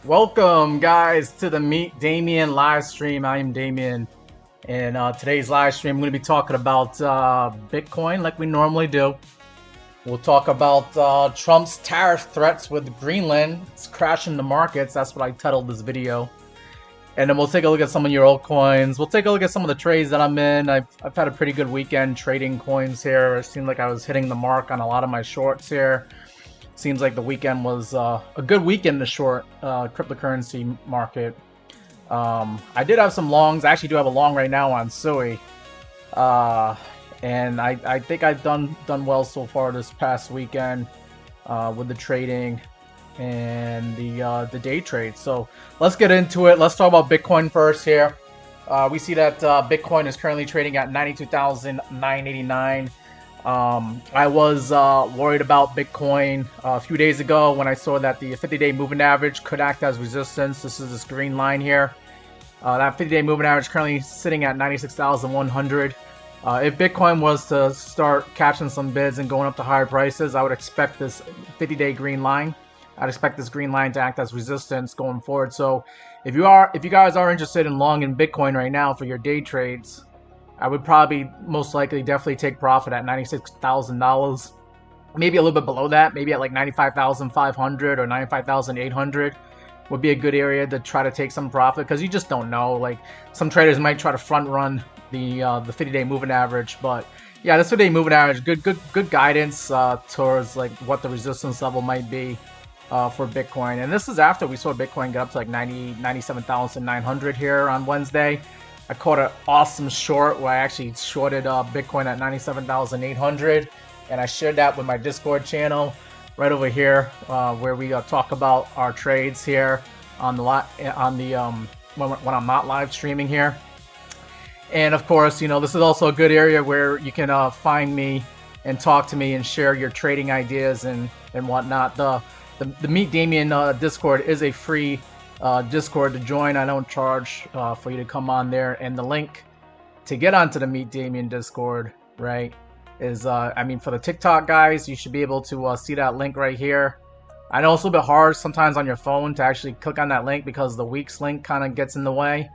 Welcome, guys, to the Meet Damien live stream. I am Damien, and today's live stream, I'm going to be talking about Bitcoin like we normally do. We'll talk about Trump's tariff threats with Greenland. It's crashing the markets. That's what I titled this video. And then we'll take a look at some of your altcoins. We'll take a look at some of the trades that I'm in. I've had a pretty good weekend trading coins here. It seemed like I was hitting the mark on a lot of my shorts here. Seems like the weekend was a good weekend in the short cryptocurrency market. I did have some longs. I actually do have a long right now on SUI. And I think I've done well so far this past weekend with the trading and the day trade. So let's get into it. Let's talk about Bitcoin first here. We see that Bitcoin is currently trading at 92,989. I was worried about Bitcoin a few days ago when I saw that the 50-day moving average could act as resistance. This is this green line here. That 50-day moving average currently sitting at 96,100. If Bitcoin was to start catching some bids and going up to higher prices, I would expect this 50-day green line. I'd expect this green line to act as resistance going forward. So if you guys are interested in long in Bitcoin right now for your day trades, I would probably most likely definitely take profit at $96,000. Maybe a little bit below that, maybe at like 95,500 or 95,800 would be a good area to try to take some profit, because you just don't know. Like, some traders might try to front run the 50-day moving average, but yeah, this 50-day moving average, good guidance towards like what the resistance level might be for Bitcoin. And this is after we saw Bitcoin get up to like 97,900 here on Wednesday. I caught an awesome short where I actually shorted Bitcoin at 97,800, and I shared that with my Discord channel right over here, where we talk about our trades here on the when I'm not live streaming here. And of course, you know, this is also a good area where you can find me and talk to me and share your trading ideas and whatnot. The Meet Damien Discord is a free Discord to join. I don't charge for you to come on there, and the link to get onto the Meet Damien Discord, right, is I mean, for the TikTok guys, you should be able to see that link right here. I know it's a little bit hard sometimes on your phone to actually click on that link because the WEEX link kind of gets in the way,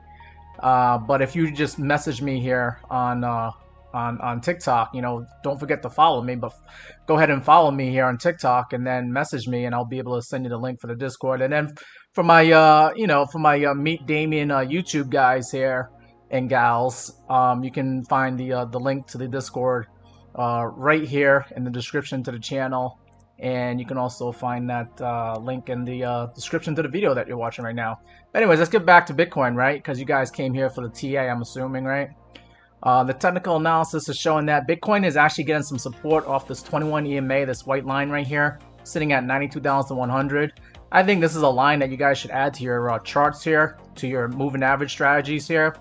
but if you just message me here on TikTok, you know, don't forget to follow me, but go ahead and follow me here on TikTok and then message me, and I'll be able to send you the link for the Discord. And then for my Meet Damien YouTube guys here and gals, you can find the link to the Discord right here in the description to the channel, and you can also find that link in the description to the video that you're watching right now. But anyways, let's get back to Bitcoin, right? Because you guys came here for the TA, I'm assuming, right? The technical analysis is showing that Bitcoin is actually getting some support off this 21 EMA, this white line right here, sitting at 92,100. I think this is a line that you guys should add to your charts here, to your moving average strategies here.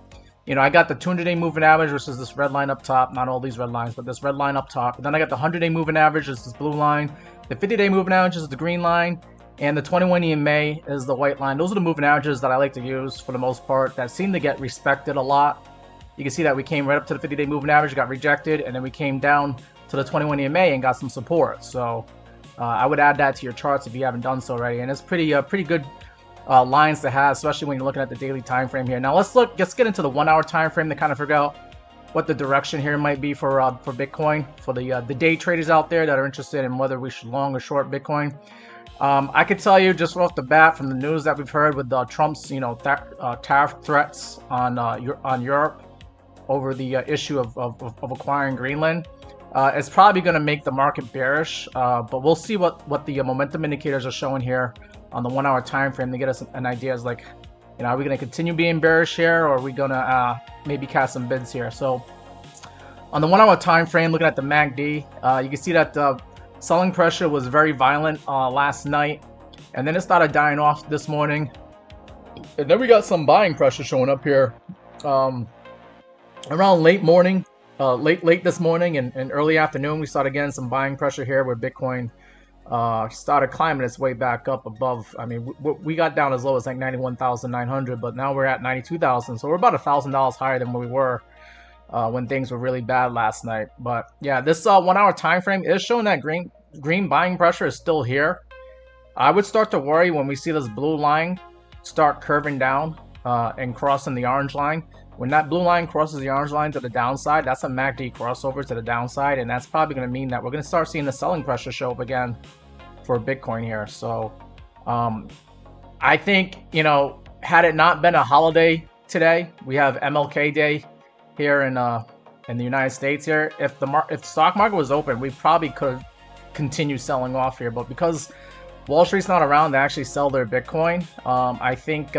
You know, I got the 200-day moving average, which is this red line up top, not all these red lines, but this red line up top. And then I got the 100-day moving average, which is this blue line. The 50-day moving average is the green line, and the 21 EMA is the white line. Those are the moving averages that I like to use for the most part, that seem to get respected a lot. You can see that we came right up to the 50-day moving average, got rejected, and then we came down to the 21 EMA and got some support. So I would add that to your charts if you haven't done so already, and it's pretty good lines to have, especially when you're looking at the daily time frame here. Now let's get into the 1 hour time frame to kind of figure out what the direction here might be for Bitcoin, for the day traders out there that are interested in whether we should long or short Bitcoin. I could tell you just off the bat from the news that we've heard with Trump's tariff threats on Europe over the issue of acquiring Greenland. It's probably going to make the market bearish, but we'll see what the momentum indicators are showing here on the 1 hour time frame to get us an idea. Is like, you know, are we going to continue being bearish here, or are we going to maybe cast some bids here? So on the 1 hour time frame, looking at the MEXC, you can see that selling pressure was very violent last night, and then it started dying off this morning, and then we got some buying pressure showing up here around late morning. Late this morning and early afternoon, we started getting some buying pressure here where Bitcoin started climbing its way back up above. I mean, we got down as low as like 91,900, but now we're at 92,000. So we're about $1,000 higher than where we were when things were really bad last night. But yeah, this 1 hour time frame is showing that green buying pressure is still here. I would start to worry when we see this blue line start curving down and crossing the orange line. When that blue line crosses the orange line to the downside, that's a MACD crossover to the downside, and that's probably going to mean that we're going to start seeing the selling pressure show up again for Bitcoin here. So I think, you know, had it not been a holiday today, we have MLK Day here in the United States here. If the stock market was open, we probably could continue selling off here, but because Wall Street's not around to actually sell their Bitcoin, I think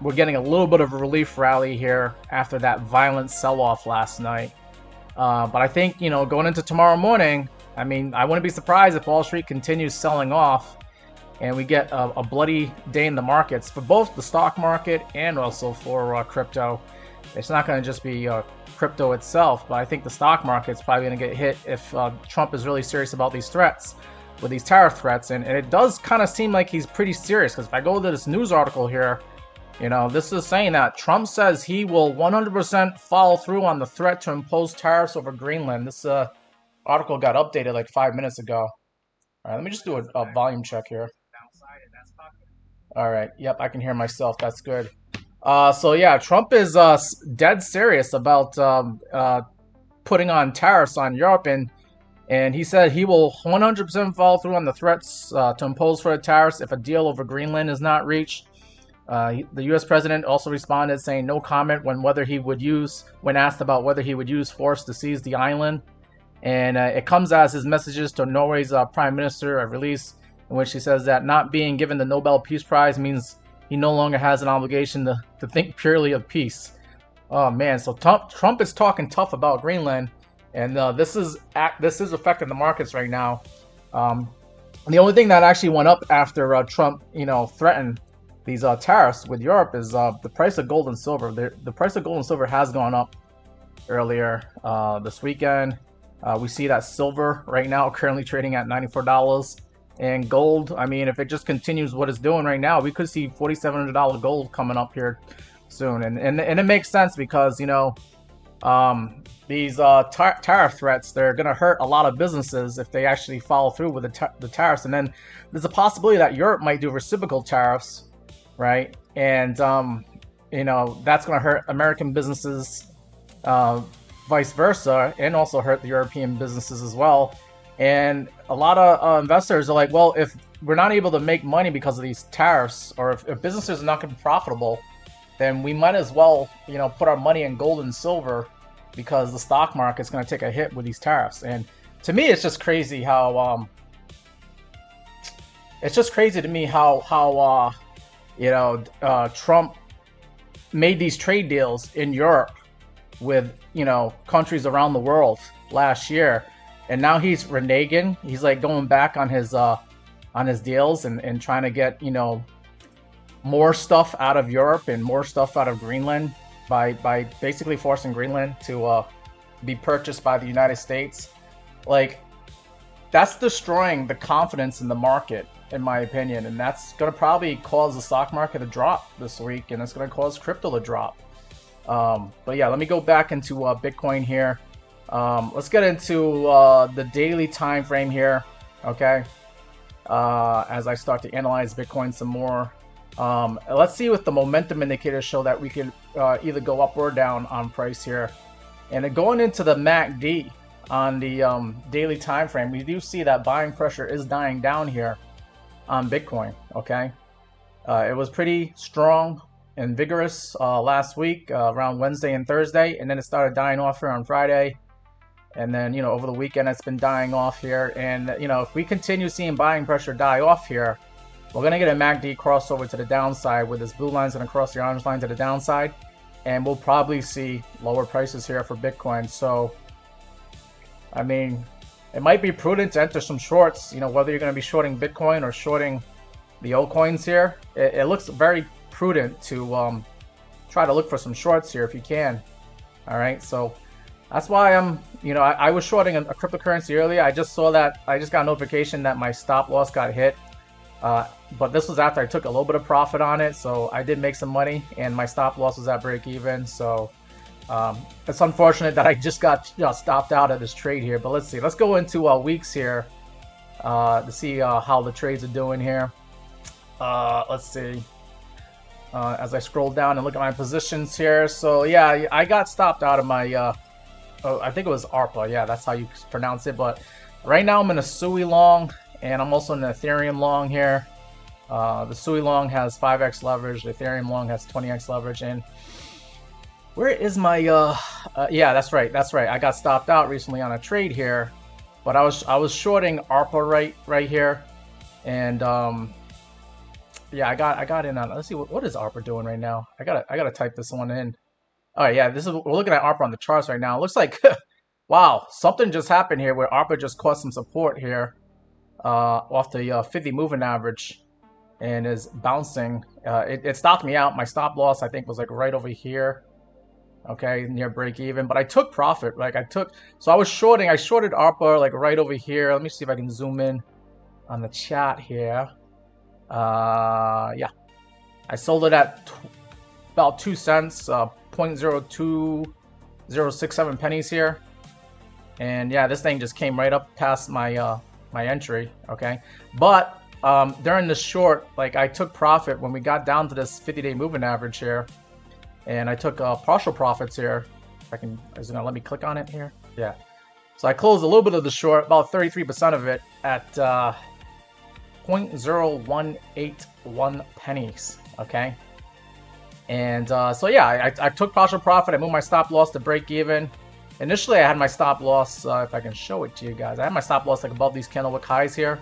we're getting a little bit of a relief rally here after that violent sell-off last night. But I think, you know, going into tomorrow morning, I mean, I wouldn't be surprised if Wall Street continues selling off and we get a bloody day in the markets for both the stock market and also for crypto. It's not going to just be crypto itself, but I think the stock market's probably going to get hit if Trump is really serious about these threats, with these tariff threats. And it does kind of seem like he's pretty serious, because if I go to this news article here, you know, this is saying that Trump says he will 100% follow through on the threat to impose tariffs over Greenland. This article got updated like 5 minutes ago. All right, let me just do a volume check here. All right, yep, I can hear myself. That's good. So yeah, Trump is dead serious about putting on tariffs on Europe, and he said he will 100% follow through on the threats to impose further tariffs if a deal over Greenland is not reached. The U.S. president also responded saying no comment when asked about whether he would use force to seize the island. And it comes as his messages to Norway's prime minister, a release in which he says that not being given the Nobel Peace Prize means he no longer has an obligation to think purely of peace. Oh man, so Trump is talking tough about Greenland, and this is affecting the markets right now. The only thing that actually went up after Trump, you know, threatened these tariffs with Europe is the price of gold and silver. The price of gold and silver has gone up earlier this weekend. We see that silver right now currently trading at $94. And gold, I mean, if it just continues what it's doing right now, we could see $4,700 gold coming up here soon. And it makes sense because, you know, these tariff threats, they're going to hurt a lot of businesses if they actually follow through with the tariffs. And then there's a possibility that Europe might do reciprocal tariffs, right? And, you know, that's going to hurt American businesses, vice versa, and also hurt the European businesses as well. And a lot of investors are like, well, if we're not able to make money because of these tariffs, or if businesses are not going to be profitable, then we might as well, you know, put our money in gold and silver, because the stock market's going to take a hit with these tariffs. And to me, it's just crazy how you know, Trump made these trade deals in Europe with, you know, countries around the world last year. And now he's reneging. He's like going back on his deals and trying to get, you know, more stuff out of Europe and more stuff out of Greenland by basically forcing Greenland to be purchased by the United States. Like, that's destroying the confidence in the market, in my opinion, and that's going to probably cause the stock market to drop this week, and it's going to cause crypto to drop. But yeah, let me go back into Bitcoin here. Let's get into the daily time frame here, okay? As I start to analyze Bitcoin some more. Let's see what the momentum indicators show that we could either go up or down on price here. And then going into the MACD on the daily time frame, we do see that buying pressure is dying down here on Bitcoin, okay? It was pretty strong and vigorous last week around Wednesday and Thursday, and then it started dying off here on Friday. And then, you know, over the weekend, it's been dying off here. And, you know, if we continue seeing buying pressure die off here, we're going to get a MACD crossover to the downside, with this blue line's going to cross the orange line to the downside. And we'll probably see lower prices here for Bitcoin. So, I mean, it might be prudent to enter some shorts, you know, whether you're going to be shorting Bitcoin or shorting the altcoins here. It looks very prudent to try to look for some shorts here if you can. All right, so that's why I'm, you know, I was shorting a cryptocurrency earlier. I just saw that, I just got a notification that my stop loss got hit. But this was after I took a little bit of profit on it, so I did make some money, and my stop loss was at break even. So it's unfortunate that I just got stopped out of this trade here. But let's see. Let's go into WEEX here to see how the trades are doing here. Let's see. As I scroll down and look at my positions here. So yeah, I got stopped out of my, oh, I think it was ARPA. Yeah, that's how you pronounce it. But right now I'm in a SUI long, and I'm also in an Ethereum long here. The SUI long has 5x leverage. The Ethereum long has 20x leverage. And where is my, yeah, that's right. I got stopped out recently on a trade here, but I was shorting ARPA right here. And, yeah, I got in on. Let's see what is ARPA doing right now. I gotta type this one in. All right, yeah, this is we're looking at ARPA on the charts right now. It looks like, wow, something just happened here where ARPA just caught some support here, off the 50 moving average, and is bouncing. It stopped me out. My stop loss I think was like right over here. Okay, near break even, but I took profit. Like so I was shorting. I shorted ARPA like right over here. Let me see if I can zoom in on the chat here. Yeah, I sold it at about 2 cents, 0.02067 pennies here, and yeah, this thing just came right up past my my entry. Okay, but during the short, like I took profit when we got down to this 50-day moving average here, and I took partial profits here. If I can, is it gonna let me click on it here? Yeah, so I closed a little bit of the short, about 33% of it at 0.0181 pennies. Okay, and so yeah, I took partial profit. I moved my stop loss to break even. Initially I had my stop loss, if I can show it to you guys, I had my stop loss like above these candlewick highs here.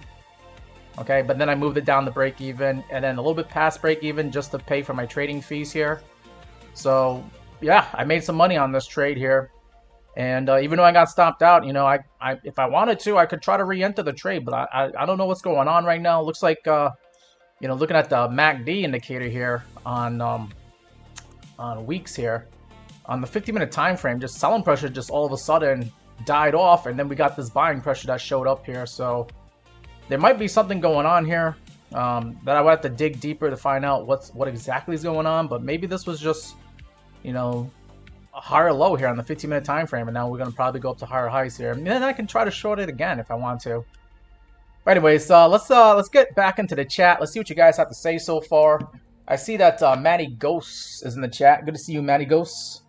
Okay, but then I moved it down to break even, and then a little bit past break even just to pay for my trading fees here. So yeah, I made some money on this trade here. And even though I got stopped out, you know, I if I wanted to, I could try to re-enter the trade, but I don't know what's going on right now. It looks like, you know, looking at the MACD indicator here on WEEX here, on the 50-minute time frame, just selling pressure just all of a sudden died off, and then we got this buying pressure that showed up here. So there might be something going on here that I would have to dig deeper to find out what exactly is going on. But maybe this was just, you know, a higher low here on the 15-minute time frame, and now we're gonna probably go up to higher highs here, and then I can try to short it again if I want to. But anyways, let's get back into the chat. Let's see what you guys have to say so far. I see that Matty Ghosts is in the chat. Good to see you, Matty Ghosts.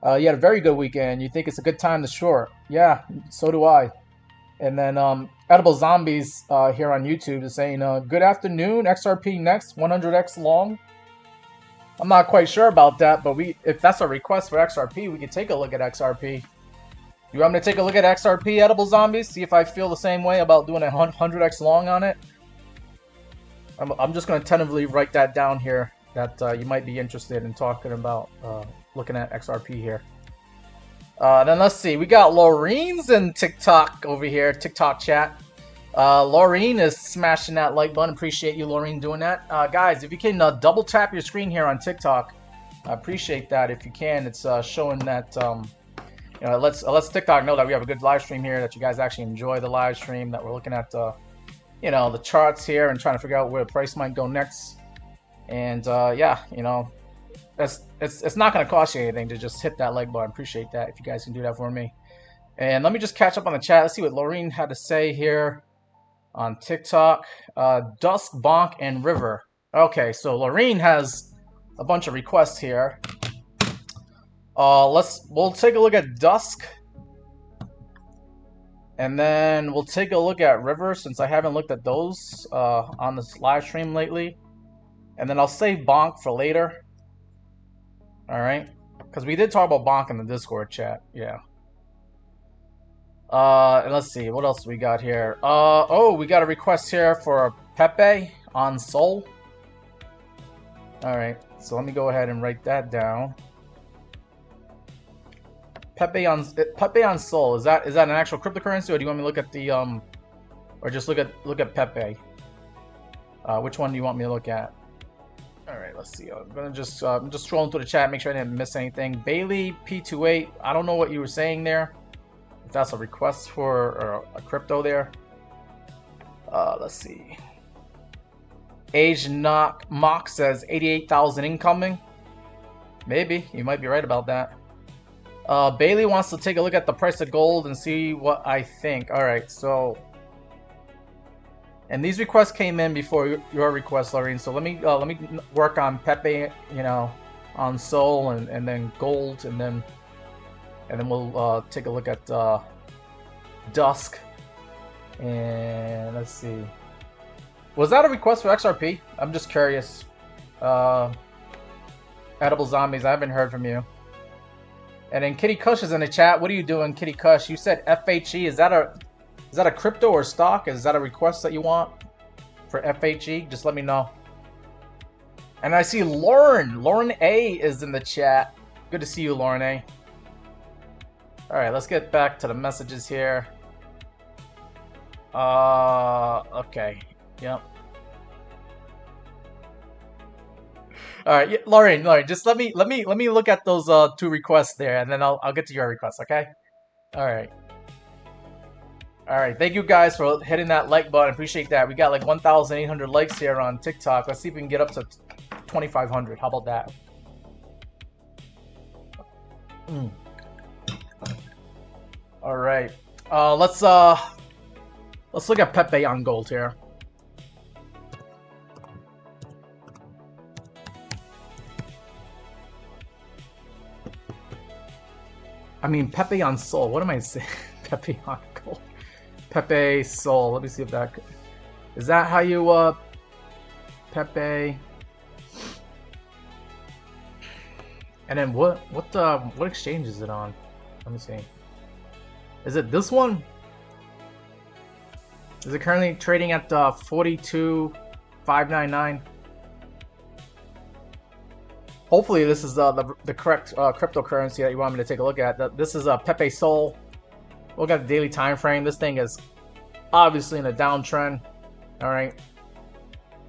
You had a very good weekend. You think it's a good time to short? Yeah, so do I. And then Edible Zombies here on YouTube is saying, good afternoon, XRP next, 100x long. I'm not quite sure about that, but if that's a request for XRP, we could take a look at XRP. You want me to take a look at XRP, Edible Zombies? See if I feel the same way about doing a 100x long on it? I'm just going to tentatively write that down here, that you might be interested in talking about looking at XRP here. Then let's see. We got Laureen's in TikTok over here, TikTok chat. Laureen is smashing that like button. Appreciate you, Laureen, doing that. Guys, if you can double tap your screen here on TikTok, I appreciate that. If you can, it's showing that you know, let's TikTok know that we have a good live stream here, that you guys actually enjoy the live stream, that we're looking at you know, the charts here and trying to figure out where the price might go next. And yeah, you know, it's not going to cost you anything to just hit that like button. Appreciate that if you guys can do that for me. And let me just catch up on the chat. Let's see what Laureen had to say here on TikTok. Dusk, Bonk, and River. Okay, so Laureen has a bunch of requests here. We'll take a look at Dusk, and then we'll take a look at River, since I haven't looked at those on this live stream lately. And then I'll save Bonk for later. All right, because we did talk about Bonk in the Discord chat. Yeah. And let's see, what else we got here? Oh, we got a request here for Pepe on Sol. Alright, so let me go ahead and write that down. Pepe on Sol, is that an actual cryptocurrency, or do you want me to look at the or just look at Pepe? Which one do you want me to look at? Alright, let's see. I'm gonna just scrolling through the chat, make sure I didn't miss anything. Bailey P28, I don't know what you were saying there. If that's a request for a crypto there. Let's see. Age Knock Mock says 88,000 incoming. Maybe, you might be right about that. Bailey wants to take a look at the price of gold and see what I think. Alright, so And these requests came in before your request, Lorraine. So let me work on Pepe, you know, on Sol and then Gold, and then we'll take a look at Dusk. And let's see. Was that a request for XRP? I'm just curious. Edible Zombies, I haven't heard from you. And then Kitty Kush is in the chat. What are you doing, Kitty Kush? You said FHE. Is that a crypto or stock? Is that a request that you want for FHE? Just let me know. And I see Lauren. Lauren A is in the chat. Good to see you, Lauren A. All right, let's get back to the messages here. Okay. Yep. All right, yeah, Lauren, just let me look at those 2 requests there, and then I'll get to your request, okay? All right. Thank you guys for hitting that like button. Appreciate that. We got like 1,800 likes here on TikTok. Let's see if we can get up to 2,500. How about that? All right. Let's look at Pepe on Gold here. I mean, Pepe on Sol. What am I saying? Pepe on Gold. Pepe Sol. Let me see if that is that how you Pepe. And then what exchange is it on? Let me see. Is it this one? Is it currently trading at 42,599? Hopefully this is the correct cryptocurrency that you want me to take a look at. This is Pepe Sol. Look at the daily time frame. This thing is obviously in a downtrend. All right,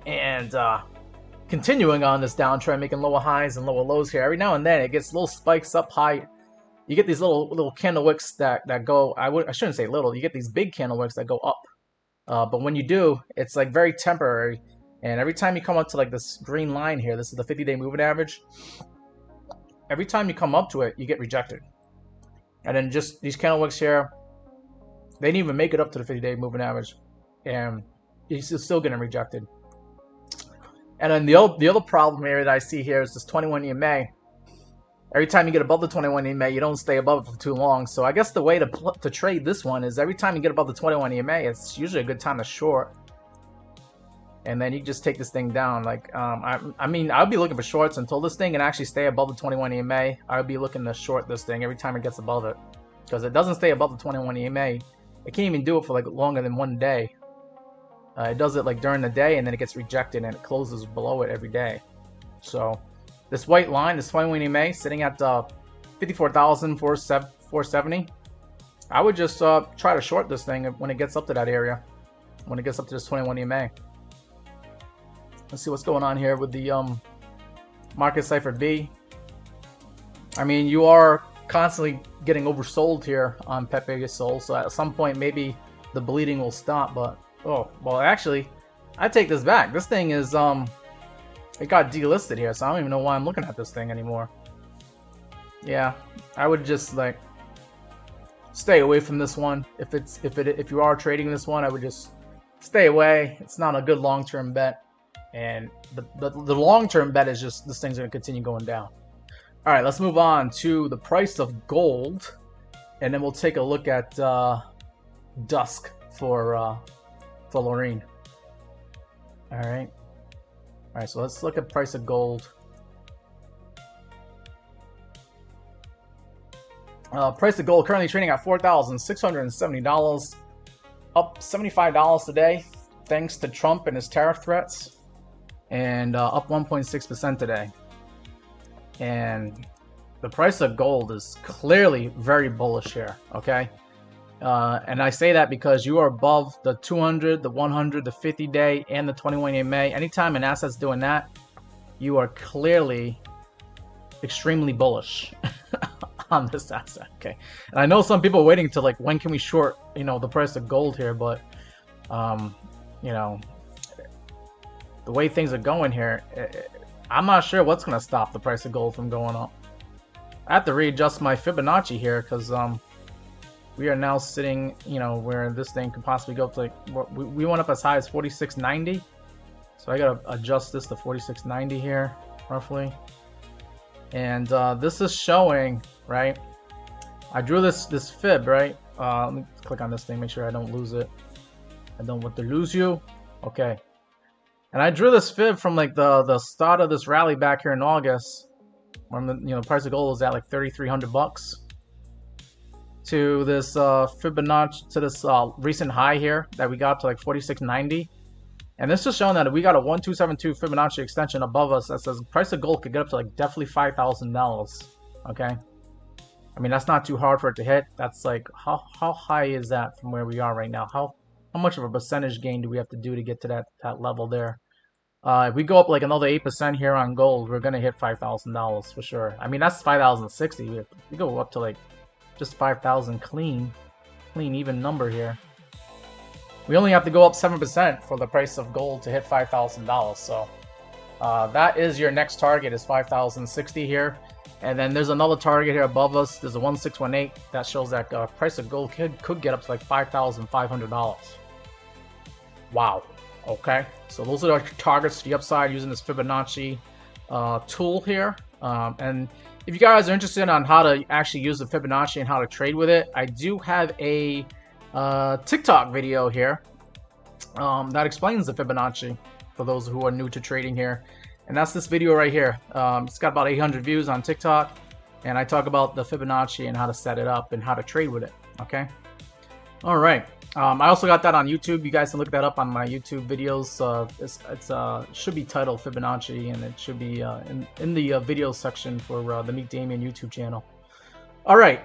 and continuing on this downtrend, making lower highs and lower lows here. Every now and then it gets little spikes up high. You get these little candle wicks that go. I shouldn't say little. You get these big candle wicks that go up. But when you do, it's like very temporary. And every time you come up to like this green line here, this is the 50-day moving average. Every time you come up to it, you get rejected. And then just these candle wicks here, they didn't even make it up to the 50-day moving average, and you're still getting rejected. And then the other problem here that I see here is this 21 EMA. Every time you get above the 21 EMA, you don't stay above it for too long. So I guess the way to trade this one is every time you get above the 21 EMA, it's usually a good time to short. And then you just take this thing down. Like, I mean, I'll be looking for shorts until this thing can actually stay above the 21 EMA. I'll be looking to short this thing every time it gets above it, because it doesn't stay above the 21 EMA. It can't even do it for like longer than 1 day. It does it like during the day, and then it gets rejected, and it closes below it every day. So this white line, this 21 EMA, sitting at 54,470. I would just try to short this thing when it gets up to that area, when it gets up to this 21 EMA. Let's see what's going on here with the market cipher B. I mean, you are constantly getting oversold here on Pepe Sol, so at some point maybe the bleeding will stop. But oh well, actually, I take this back. This thing is it got delisted here, so I don't even know why I'm looking at this thing anymore. Yeah, I would just like stay away from this one. If you are trading this one, I would just stay away. It's not a good long-term bet. And the long-term bet is just this thing's going to continue going down. All right, let's move on to the price of gold, and then we'll take a look at Dusk for Lorraine. All right, so let's look at price of gold. Price of gold currently trading at $4,670, up $75 today, thanks to Trump and his tariff threats. And up 1.6% today. And the price of gold is clearly very bullish here, okay? And I say that because you are above the 200, the 100, the 50-day, and the 21 EMA. Anytime an asset's doing that, you are clearly extremely bullish on this asset, okay? And I know some people are waiting to like, when can we short, you know, the price of gold here, but, you know, the way things are going here, I'm not sure what's going to stop the price of gold from going up. I have to readjust my Fibonacci here because we are now sitting, you know, where this thing could possibly go up to like, we went up as high as 46.90. So I gotta adjust this to 46.90 here, roughly. And this is showing, right? I drew this fib, right? Let me click on this thing, make sure I don't lose it. I don't want to lose you. Okay. And I drew this fib from like the start of this rally back here in August, when the, you know, price of gold was at like 3,300 bucks, to this Fibonacci, to this recent high here that we got up to like 46.90. And this is showing that we got a 1272 Fibonacci extension above us that says price of gold could get up to like definitely $5,000. Okay, I mean, that's not too hard for it to hit. That's like how high is that from where we are right now? How much of a percentage gain do we have to do to get to that level there? If we go up like another 8% here on gold, we're gonna hit $5,000 for sure. I mean, that's 5,060. We go up to like just 5,000 clean even number here. We only have to go up 7% for the price of gold to hit $5,000. So that is your next target, is 5,060 here. And then there's another target here above us. There's a 1618 that shows that price of gold could get up to like $5,500. Wow. Okay. So those are our targets to the upside using this Fibonacci tool here. And if you guys are interested on how to actually use the Fibonacci and how to trade with it, I do have a TikTok video here that explains the Fibonacci for those who are new to trading here, and that's this video right here. It's got about 800 views on TikTok, and I talk about the Fibonacci and how to set it up and how to trade with it. Okay, all right. I also got that on YouTube. You guys can look that up on my YouTube videos. It should be titled Fibonacci, and it should be in the video section for the Meet Damien YouTube channel. All right,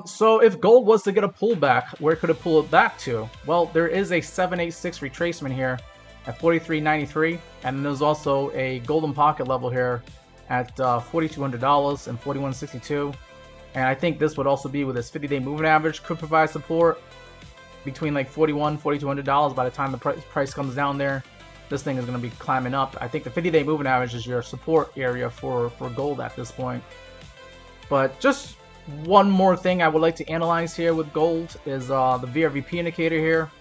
so if gold was to get a pullback, where could it pull it back to? Well, there is a 786 retracement here at 43.93, and there's also a golden pocket level here at $4,200 and 41.62. And I think this would also be with this 50-day moving average, could provide support between like $4,200 by the time the price comes down there. This thing is going to be climbing up. I think the 50-day moving average is your support area for gold at this point. But just one more thing I would like to analyze here with gold is the VRVP indicator here.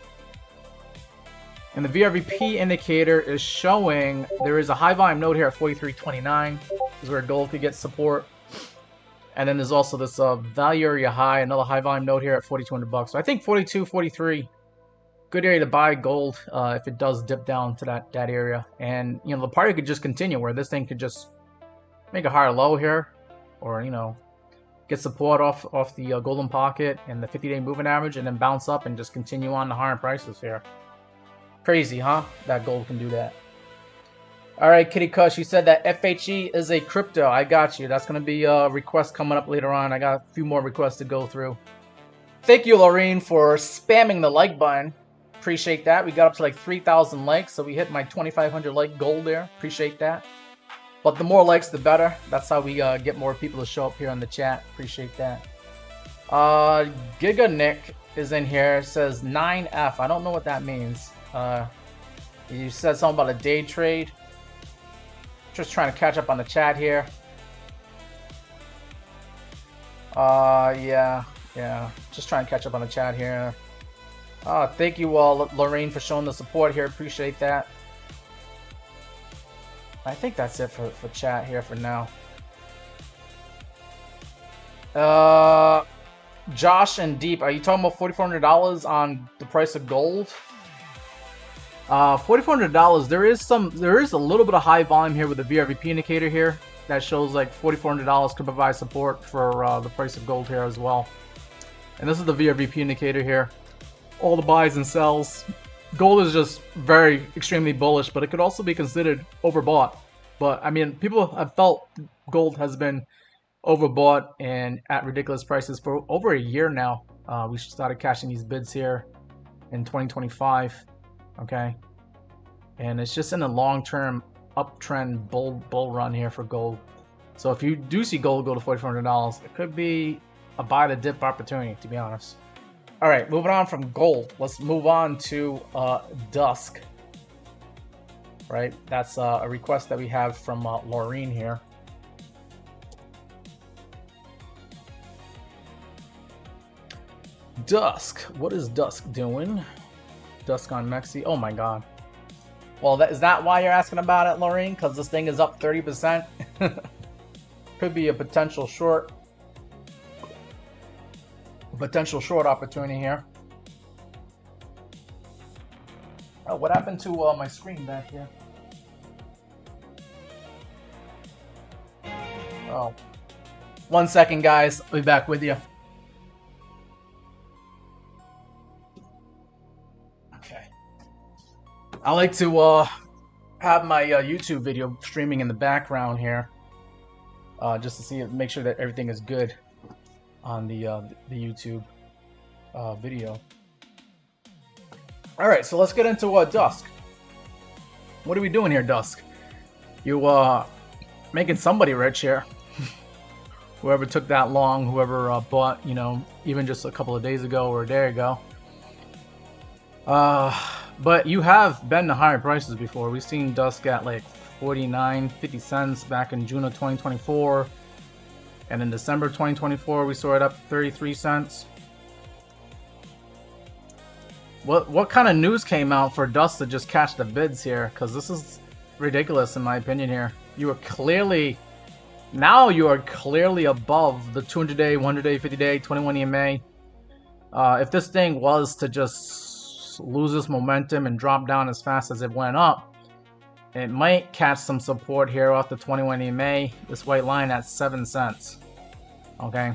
And the VRVP indicator is showing there is a high volume node here at 43.29. This is where gold could get support. And then there's also this value area high, another high volume node here at 4,200 bucks. So I think 42, 43, good area to buy gold if it does dip down to that area. And you know, the party could just continue where this thing could just make a higher low here, or you know, get support off the golden pocket and the 50-day moving average, and then bounce up and just continue on the higher prices here. Crazy, huh? That gold can do that. All right, Kitty Cush, you said that FHE is a crypto. I got you. That's going to be a request coming up later on. I got a few more requests to go through. Thank you, Lorraine, for spamming the like button. Appreciate that. We got up to like 3,000 likes, so we hit my 2,500 like goal there. Appreciate that. But the more likes, the better. That's how we get more people to show up here in the chat. Appreciate that. Giga Nick is in here. It says 9F. I don't know what that means. You said something about a day trade. Just trying to catch up on the chat here. Yeah. Just trying to catch up on the chat here. Thank you all, Lorraine, for showing the support here. Appreciate that. I think that's it for chat here for now. Josh and Deep, are you talking about $4,400 on the price of gold? $4,400. There is a little bit of high volume here with the VRVP indicator here that shows like $4,400 could provide support for the price of gold here as well. And this is the VRVP indicator here. All the buys and sells. Gold is just very extremely bullish, but it could also be considered overbought. But I mean, people have felt gold has been overbought and at ridiculous prices for over a year now. We started cashing these bids here in 2025. Okay, and it's just in a long-term uptrend bull run here for gold. So if you do see gold go to $4,400, it could be a buy the dip opportunity, to be honest. All right, moving on from gold, let's move on to Dusk. Right, that's a request that we have from Laureen here. Dusk. What is Dusk doing? Dusk on MEXC. Oh my god. Well, is that why you're asking about it, Lorraine? Because this thing is up 30%? Could be a potential short. Potential short opportunity here. Oh, what happened to my screen back here? Oh. 1 second, guys. I'll be back with you. Okay. I like to have my YouTube video streaming in the background here, just to see, make sure that everything is good on the YouTube video. All right, so let's get into Dusk. What are we doing here, Dusk? You making somebody rich here. Whoever took that long, whoever bought, you know, even just a couple of days ago or a day ago. But you have been to higher prices before. We've seen Dusk at like 49, 50 cents back in June of 2024. And in December 2024, we saw it up 33 cents. What kind of news came out for Dusk to just catch the bids here? Because this is ridiculous in my opinion here. You are clearly... Now you are clearly above the 200-day, 100-day, 50-day, 21 EMA. If this thing was to just lose this momentum and drop down as fast as it went up, it might catch some support here off the 21 EMA. This white line at 7 cents. Okay.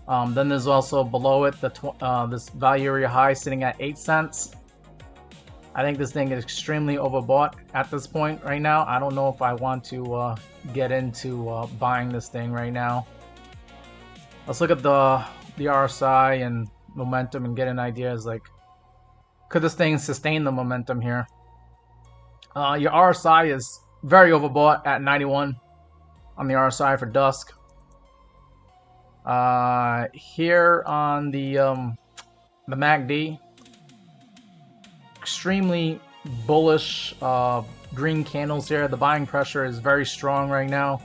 Then there's also below it this value area high sitting at 8 cents. I think this thing is extremely overbought at this point right now. I don't know if I want to get into buying this thing right now. Let's look at the RSI and momentum and get an idea as like, could this thing sustain the momentum here? Your RSI is very overbought at 91 on the RSI for Dusk. Here on the MACD, extremely bullish green candles here. The buying pressure is very strong right now.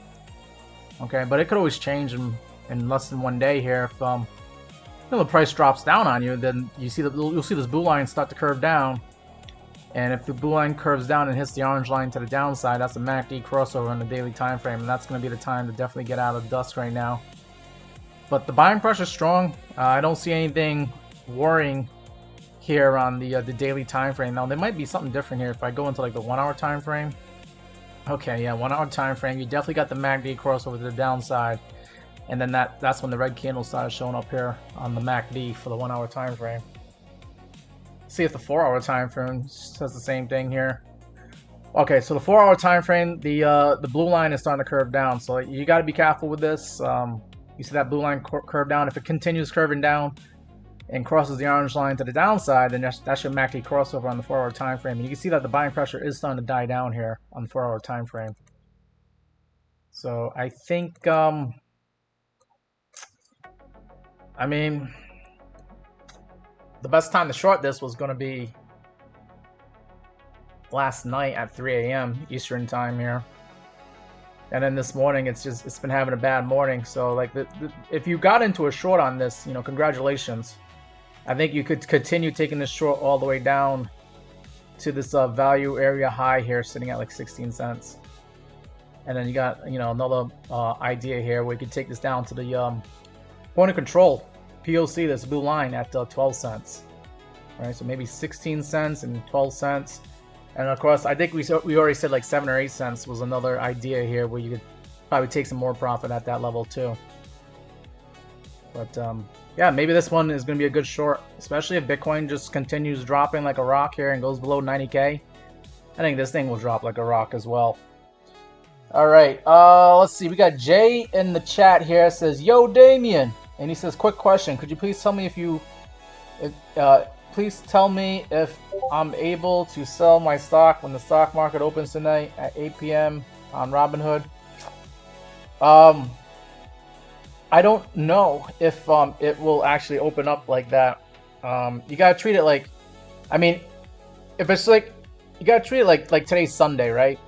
Okay, but it could always change in less than 1 day here. If you know, the price drops down on you, then you'll see this blue line start to curve down. And if the blue line curves down and hits the orange line to the downside, that's a MACD crossover on the daily time frame, and that's going to be the time to definitely get out of Dusk right now. But the buying pressure is strong. I don't see anything worrying here on the daily time frame. Now there might be something different here if I go into like the 1 hour time frame. Okay, yeah, 1 hour time frame. You definitely got the MACD crossover to the downside, and then that's when the red candle started showing up here on the MACD for the 1 hour time frame. See if the 4 hour time frame says the same thing here. Okay, so the 4 hour time frame, the blue line is starting to curve down, so you got to be careful with this. You see that blue line curve down. If it continues curving down and crosses the orange line to the downside, then that's your MACD crossover on the 4 hour time frame. And you can see that the buying pressure is starting to die down here on the 4 hour time frame. So I think, I mean, the best time to short this was going to be last night at 3 a.m. Eastern time here. And then this morning, it's been having a bad morning. So like, if you got into a short on this, you know, congratulations. I think you could continue taking this short all the way down to this value area high here, sitting at like 16 cents. And then you got, you know, another idea here where you could take this down to the point of control, POC, this blue line at 12 cents. All right, so maybe 16 cents and 12 cents. And of course, I think we already said like 7 or 8 cents was another idea here where you could probably take some more profit at that level too. But yeah, maybe this one is going to be a good short, especially if Bitcoin just continues dropping like a rock here and goes below 90K. I think this thing will drop like a rock as well. All right, let's see. We got Jay in the chat here. It says, "Yo, Damien," and he says, "Quick question. Could you please tell me if I'm able to sell my stock when the stock market opens tonight at 8 p.m. on Robinhood?" I don't know if it will actually open up like that. You gotta treat it like, I mean, if it's like, you gotta treat it like today's Sunday, right?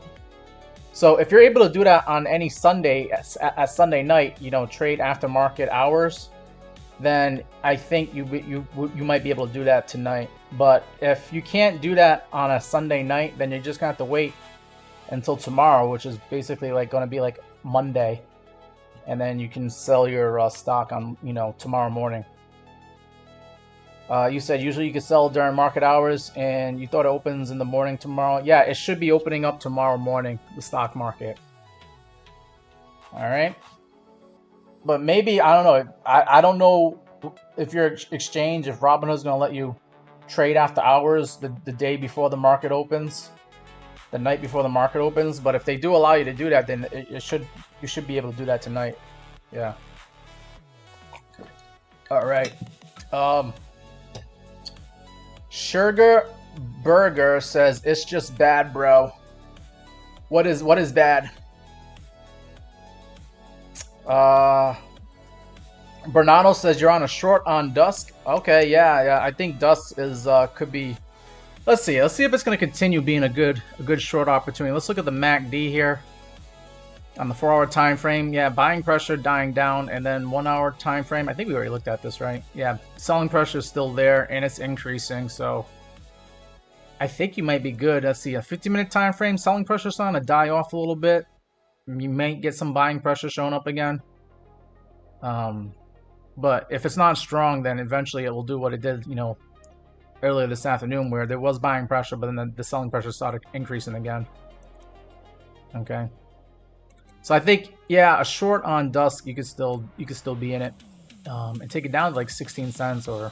So if you're able to do that on any Sunday at Sunday night, you know, trade after market hours, then I think you might be able to do that tonight. But if you can't do that on a Sunday night, then you're just gonna have to wait until tomorrow, which is basically like gonna be like Monday, and then you can sell your stock on, you know, tomorrow morning. You said usually you could sell during market hours, and you thought it opens in the morning tomorrow. Yeah, it should be opening up tomorrow morning, the stock market. All right. But maybe, I don't know. I don't know if your exchange, if Robinhood's going to let you trade after hours the day before the market opens, the night before the market opens. But if they do allow you to do that, then you should be able to do that tonight. Yeah. All right. Sugar Burger says it's just bad, bro. What is bad? Bernardo says you're on a short on Dusk. Okay, yeah. I think Dusk is could be. Let's see if it's going to continue being a good short opportunity. Let's look at the MACD here on the 4-hour time frame. Yeah, buying pressure dying down, and then 1-hour time frame. I think we already looked at this, right? Yeah, selling pressure is still there, and it's increasing. So I think you might be good. Let's see, a 50-minute time frame. Selling pressure is starting to die off a little bit. You might get some buying pressure showing up again. But if it's not strong, then eventually it will do what it did, you know, earlier this afternoon, where there was buying pressure, but then the selling pressure started increasing again. Okay. So I think, yeah, a short on Dusk, you could still be in it, and take it down to like 16 cents, or,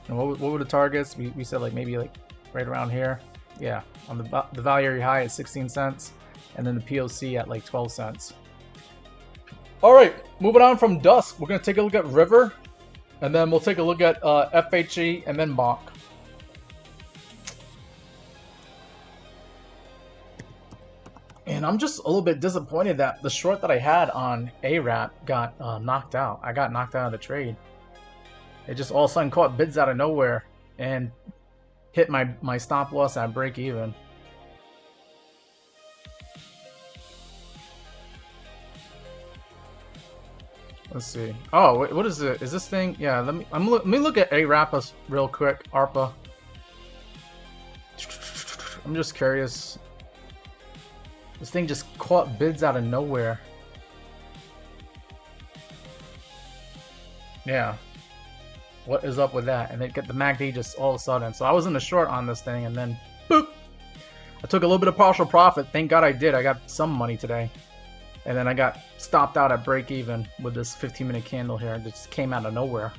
you know, what were the targets? We said like maybe like right around here. Yeah, on the value area high at 16 cents, and then the POC at like 12 cents. All right, moving on from Dusk, we're gonna take a look at River, and then we'll take a look at FHE and then Bonk. And I'm just a little bit disappointed that the short that I had on ARAP got knocked out. I got knocked out of the trade. It just all of a sudden caught bids out of nowhere and hit my stop loss at break even. Let's see. Oh, what is it? Is this thing? Yeah, let me look at ARAP real quick. ARPA. I'm just curious. This thing just caught bids out of nowhere. Yeah. What is up with that? And they get the MACD just all of a sudden. So I was in the short on this thing, and then boop. I took a little bit of partial profit. Thank God I did. I got some money today. And then I got stopped out at break even with this 15-minute candle here. It just came out of nowhere.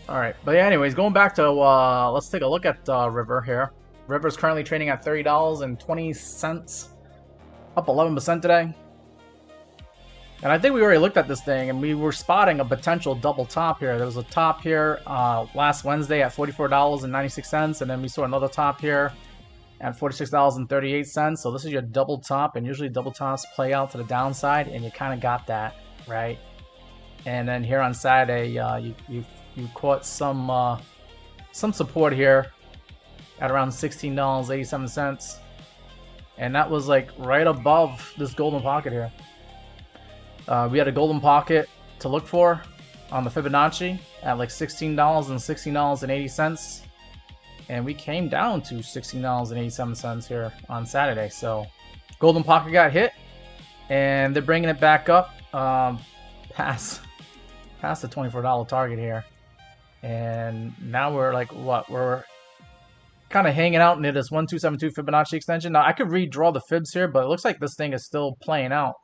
Alright, but yeah, anyways, going back to, let's take a look at River here. River is currently trading at $30.20, up 11% today. And I think we already looked at this thing, and we were spotting a potential double top here. There was a top here last Wednesday at $44.96, and then we saw another top here at $46.38. So this is your double top, and usually double tops play out to the downside, and you kind of got that, right? And then here on Saturday, you caught some support here at around $16.87, and that was like right above this golden pocket here. We had a golden pocket to look for on the Fibonacci at like $16 and $16.80, and we came down to $16.87 here on Saturday. So golden pocket got hit, and they're bringing it back up past the $24 target here, and now we're like what, we're kind of hanging out near this 1272 Fibonacci extension. Now I could redraw the fibs here, but it looks like this thing is still playing out.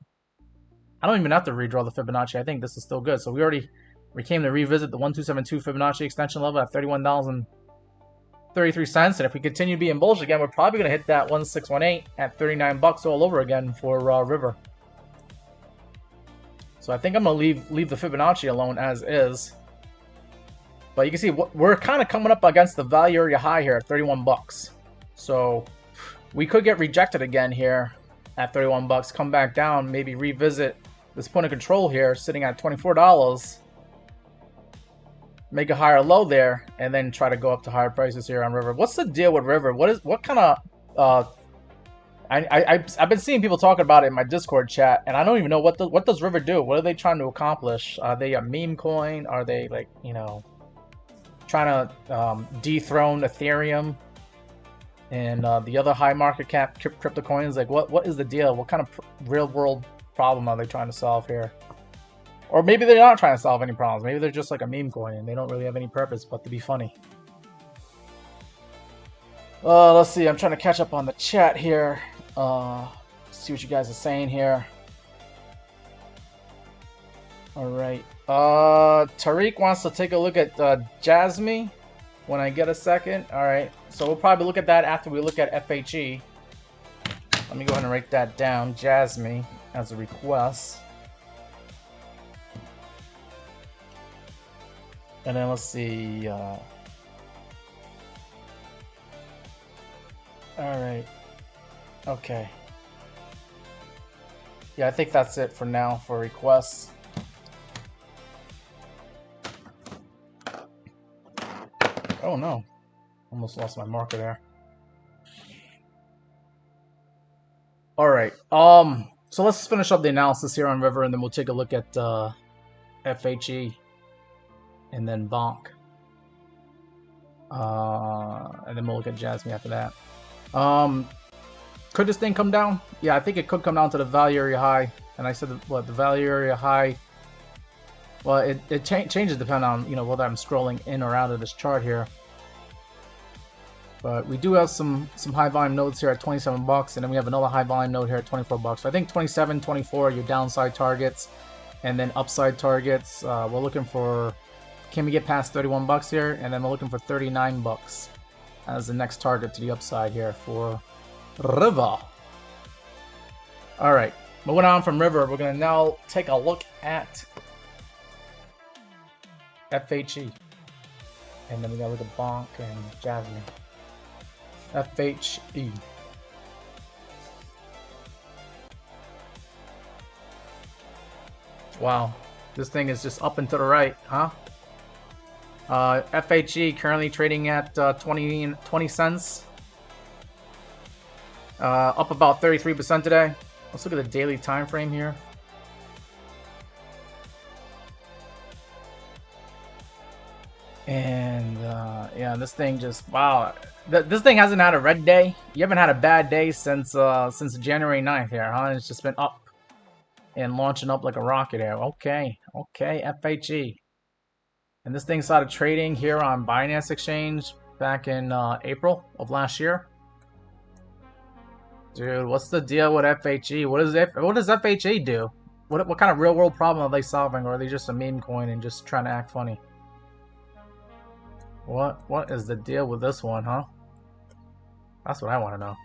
I don't even have to redraw the Fibonacci. I think this is still good. So we came to revisit the 1272 Fibonacci extension level at $31.33, and if we continue being bullish again, we're probably going to hit that 1618 at 39 bucks all over again for River. So I think I'm going to leave the Fibonacci alone as is. But you can see we're kind of coming up against the value area high here at 31 bucks. So we could get rejected again here at 31 bucks, come back down, maybe revisit this point of control here sitting at $24, make a higher low there, and then try to go up to higher prices here on River. What's the deal with River? What kind of I've been seeing people talking about it in my Discord chat, and I don't even know what does River do. What are they trying to accomplish? Are they a meme coin? Are they like, you know, trying to dethrone Ethereum and the other high market cap crypto coins? Like, what is the deal? What kind of real world problem are they trying to solve here? Or maybe they're not trying to solve any problems. Maybe they're just like a meme coin and they don't really have any purpose but to be funny. Let's see. I'm trying to catch up on the chat here. See what you guys are saying here. All right. Tariq wants to take a look at Jasmine when I get a second. All right. So we'll probably look at that after we look at FHE. Let me go ahead and write that down. Jasmine as a request. And then let's see. All right. Okay. Yeah, I think that's it for now for requests. Oh no. Almost lost my marker there. All right. So let's finish up the analysis here on River, and then we'll take a look at FHE and then Bonk. And then we'll look at Jasmine after that. Could this thing come down? Yeah, I think it could come down to the value area high. And I said, what, the value area high? Well, it changes depending on, you know, whether I'm scrolling in or out of this chart here. But we do have some high volume nodes here at 27 bucks, and then we have another high volume node here at 24 bucks. So I think 27, 24 are your downside targets, and then upside targets. We're looking for, can we get past 31 bucks here? And then we're looking for 39 bucks as the next target to the upside here for River. All right, moving on from River, we're gonna now take a look at FHE, and then we gotta look at Bonk and Jasmine. FHE. Wow, this thing is just up and to the right, huh? FHE currently trading at 20 cents. Up about 33% today. Let's look at the daily time frame here. And yeah, this thing just, wow. This thing hasn't had a red day. You haven't had a bad day since January 9th here, huh? It's just been up and launching up like a rocket here. Okay, FHE. And this thing started trading here on Binance Exchange back in April of last year. Dude, what's the deal with FHE? What does FHE do? What kind of real world problem are they solving, or are they just a meme coin and just trying to act funny? What is the deal with this one, huh? That's what I want to know.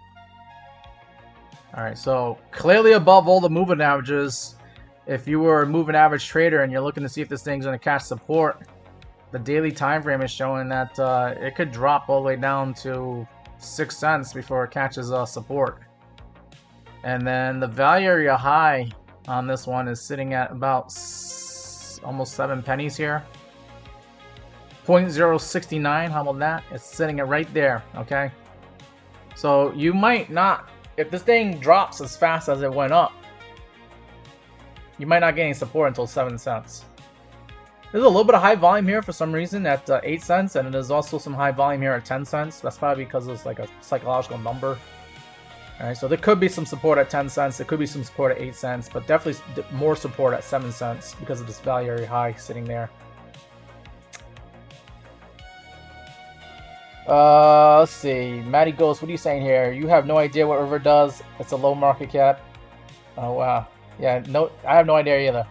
Alright, so clearly above all the moving averages. If you were a moving average trader and you're looking to see if this thing's going to catch support, the daily time frame is showing that it could drop all the way down to 6 cents before it catches support. And then the value area high on this one is sitting at about almost 7 pennies here. 0.069, how about that? It's sitting at right there, okay? So you might not, if this thing drops as fast as it went up, you might not get any support until 7 cents. There's a little bit of high volume here for some reason at 8 cents, and there's also some high volume here at 10 cents. That's probably because it's like a psychological number. Alright, so there could be some support at 10 cents, there could be some support at 8 cents, but definitely more support at 7 cents because of this value area high sitting there. Let's see. Matty Ghost, what are you saying here? You have no idea what River does. It's a low market cap. Oh wow. Yeah, no, I have no idea either.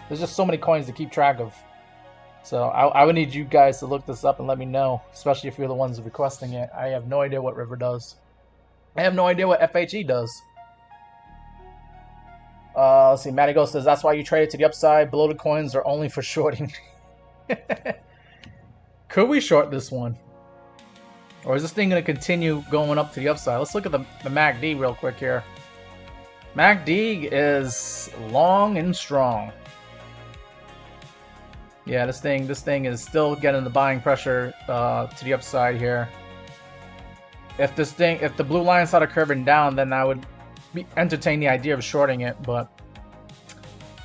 There's just so many coins to keep track of. So I would need you guys to look this up and let me know, especially if you're the ones requesting it. I have no idea what River does. I have no idea what FHE does. Let's see. Matty Ghost says that's why you trade it to the upside. Below the coins are only for shorting. Could we short this one? Or is this thing going to continue going up to the upside? Let's look at the MACD real quick here. MACD is long and strong. Yeah, this thing is still getting the buying pressure to the upside here. If the blue line started curving down, then I would entertain the idea of shorting it, but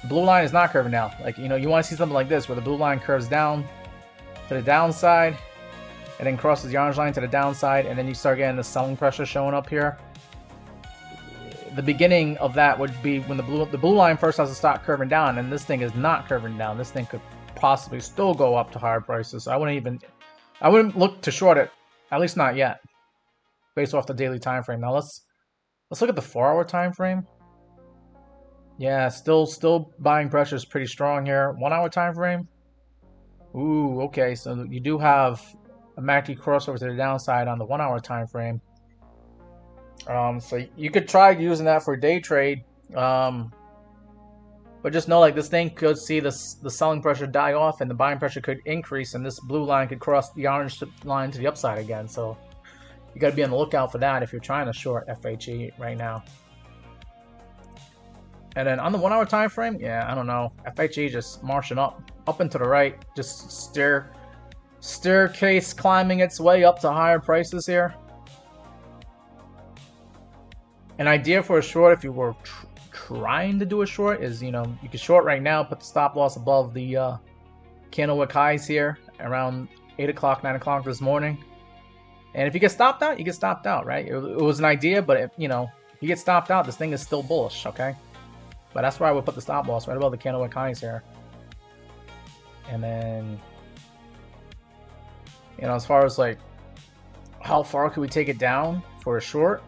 the blue line is not curving down. Like, you know, you want to see something like this where the blue line curves down to the downside and then crosses the orange line to the downside, and then you start getting the selling pressure showing up here. The beginning of that would be when the blue line first has to start curving down, and this thing is not curving down. This thing could possibly still go up to higher prices. So I wouldn't look to short it, at least not yet, based off the daily time frame. Now let's look at the 4-hour time frame. Yeah, still buying pressure is pretty strong here. 1-hour time frame. Ooh, okay, so you do have a MACD crossover to the downside on the 1-hour time frame. So you could try using that for day trade, but just know, like, this thing could see the selling pressure die off and the buying pressure could increase, and this blue line could cross the orange line to the upside again. So you got to be on the lookout for that if you're trying to short FHE right now. And then on the 1-hour time frame, yeah, I don't know, FHE just marching up and to the right, just staircase climbing its way up to higher prices here. An idea for a short, if you were trying to do a short, is, you know, you can short right now, put the stop loss above the candle wick highs here around 8 o'clock, 9 o'clock this morning. And if you get stopped out, you get stopped out, right? It was an idea, but you know, if you get stopped out, this thing is still bullish, okay? But that's why I would put the stop loss right above the candle wick highs here. And then, you know, as far as like how far could we take it down for a short,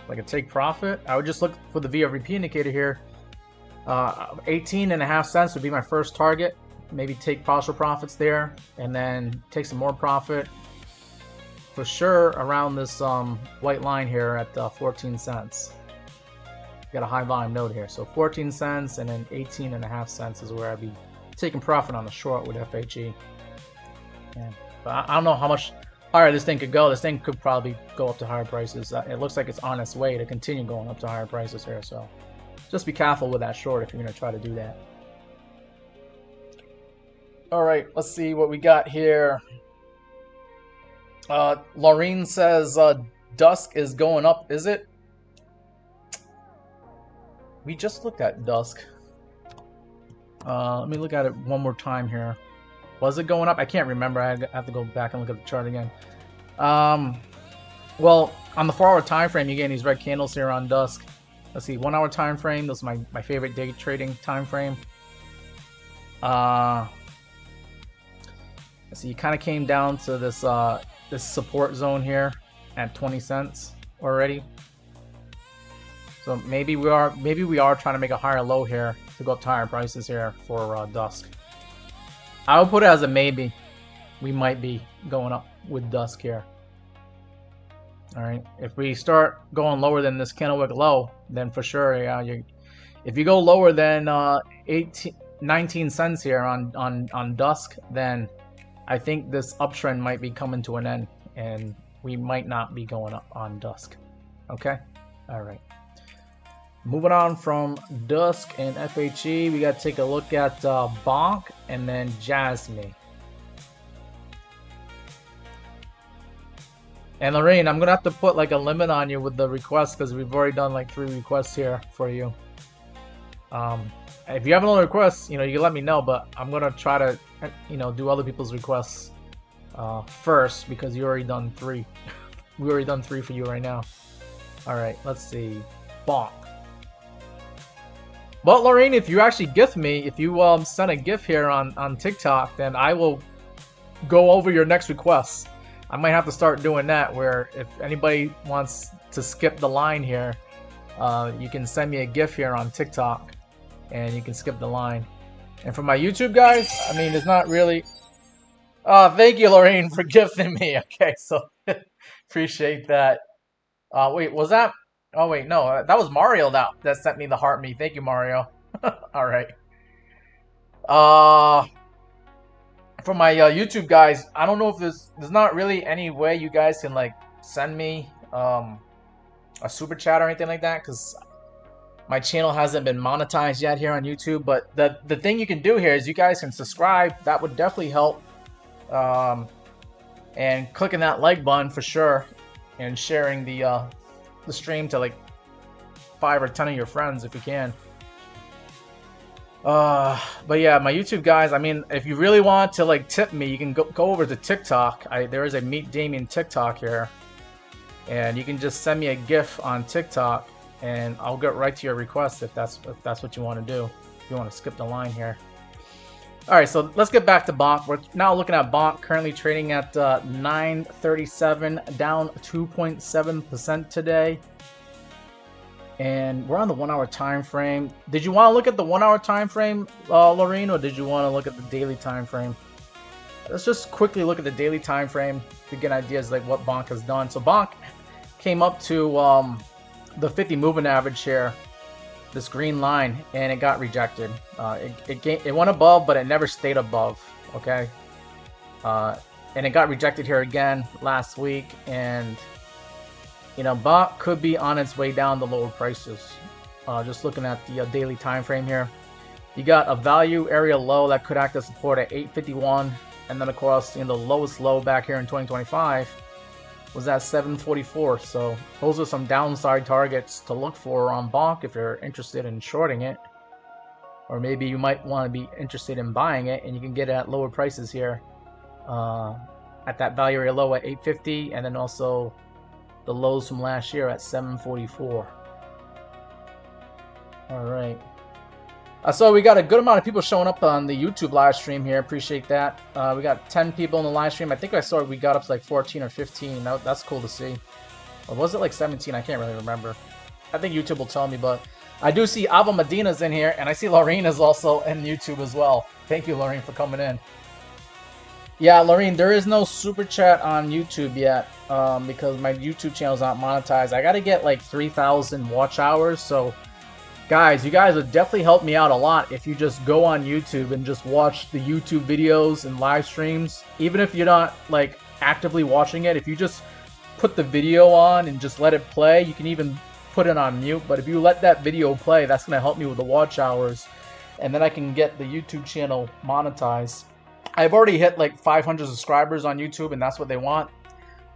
like a take profit, I would just look for the VRVP indicator here. 18.5 cents would be my first target. Maybe take partial profits there, and then take some more profit for sure around this white line here at 14 cents. Got a high volume node here, so 14 cents and then 18.5 cents is where I'd be taking profit on the short with FHE. Yeah. But I don't know how much higher this thing could go. This thing could probably go up to higher prices. It looks like it's on its way to continue going up to higher prices here, so just be careful with that short if you're going to try to do that. Alright, let's see what we got here. Laureen says dusk is going up, is it? We just looked at dusk. Let me look at it one more time here. Was it going up? I can't remember. I have to go back and look at the chart again. Well, on the 4-hour time frame, you're getting these red candles here on dusk. Let's see, 1-hour time frame. This is my favorite day trading time frame. Let's see, you kind of came down to this this support zone here at 20 cents already. So maybe we are trying to make a higher low here to go up to higher prices here for dusk. I would put it as a maybe. We might be going up with dusk here. Alright, if we start going lower than this candle wick low, then for sure, yeah, if you go lower than 19 cents here on dusk, then I think this uptrend might be coming to an end, and we might not be going up on dusk. Okay? Alright. Moving on from dusk and FHE, we got to take a look at Bonk and then Jasmine. And Lorraine, I'm going to have to put like a limit on you with the requests because we've already done like 3 requests here for you. If you have another request, you know, you can let me know, but I'm going to try to, you know, do other people's requests first because you already done 3. We already done 3 for you right now. Alright, let's see. Bonk. But Lorraine, if you actually gift me, if you send a gift here on TikTok, then I will go over your next request. I might have to start doing that, where if anybody wants to skip the line here, you can send me a gift here on TikTok, and you can skip the line. And for my YouTube guys, I mean, it's not really... thank you, Lorraine, for gifting me. Okay, so appreciate that. Wait, was that... Oh, wait, no, that was Mario that sent me the heart me. Thank you, Mario. Alright. For my YouTube guys, I don't know if there's not really any way you guys can, like, send me a super chat or anything like that, because my channel hasn't been monetized yet here on YouTube. But the thing you can do here is you guys can subscribe. That would definitely help. And clicking that like button for sure, and sharing the stream to like 5 or 10 of your friends if you can. But yeah, my YouTube guys, I mean, if you really want to like tip me, you can go over to TikTok. There is a Meet Damien TikTok here, and you can just send me a GIF on TikTok, and I'll get right to your request if that's what you want to do. If you want to skip the line here. All right, so let's get back to Bonk. We're now looking at Bonk, currently trading at 937, down 2.7% today. And we're on the 1 hour time frame. Did you want to look at the 1 hour time frame, Lorene, or did you want to look at the daily time frame? Let's just quickly look at the daily time frame to get ideas like what Bonk has done. So Bonk came up to the 50 moving average here, this green line, and it got rejected. It went above, but it never stayed above. Okay, and it got rejected here again last week, and you know, Bonk could be on its way down to lower prices. Just looking at the daily time frame here, you got a value area low that could act as support at 851, and then of course, the lowest low back here in 2025 was at 744. So those are some downside targets to look for on Bonk if you're interested in shorting it, or maybe you might want to be interested in buying it, and you can get it at lower prices here at that value area low at 850, and then also the lows from last year at 744. All right. So we got a good amount of people showing up on the YouTube live stream here. Appreciate that. We got 10 people in the live stream. I think I saw we got up to like 14 or 15. That's cool to see. Or was it like 17? I can't really remember. I think YouTube will tell me, but I do see Ava Medina's in here, and I see Lorene is also in YouTube as well. Thank you, Lorene, for coming in. Yeah, Lorene, there is no super chat on YouTube yet because my YouTube channel is not monetized. I got to get like 3,000 watch hours, so guys, you guys would definitely help me out a lot if you just go on YouTube and just watch the YouTube videos and live streams. Even if you're not like actively watching it, if you just put the video on and just let it play, you can even put it on mute. But if you let that video play, that's going to help me with the watch hours, and then I can get the YouTube channel monetized. I've already hit like 500 subscribers on YouTube, and that's what they want.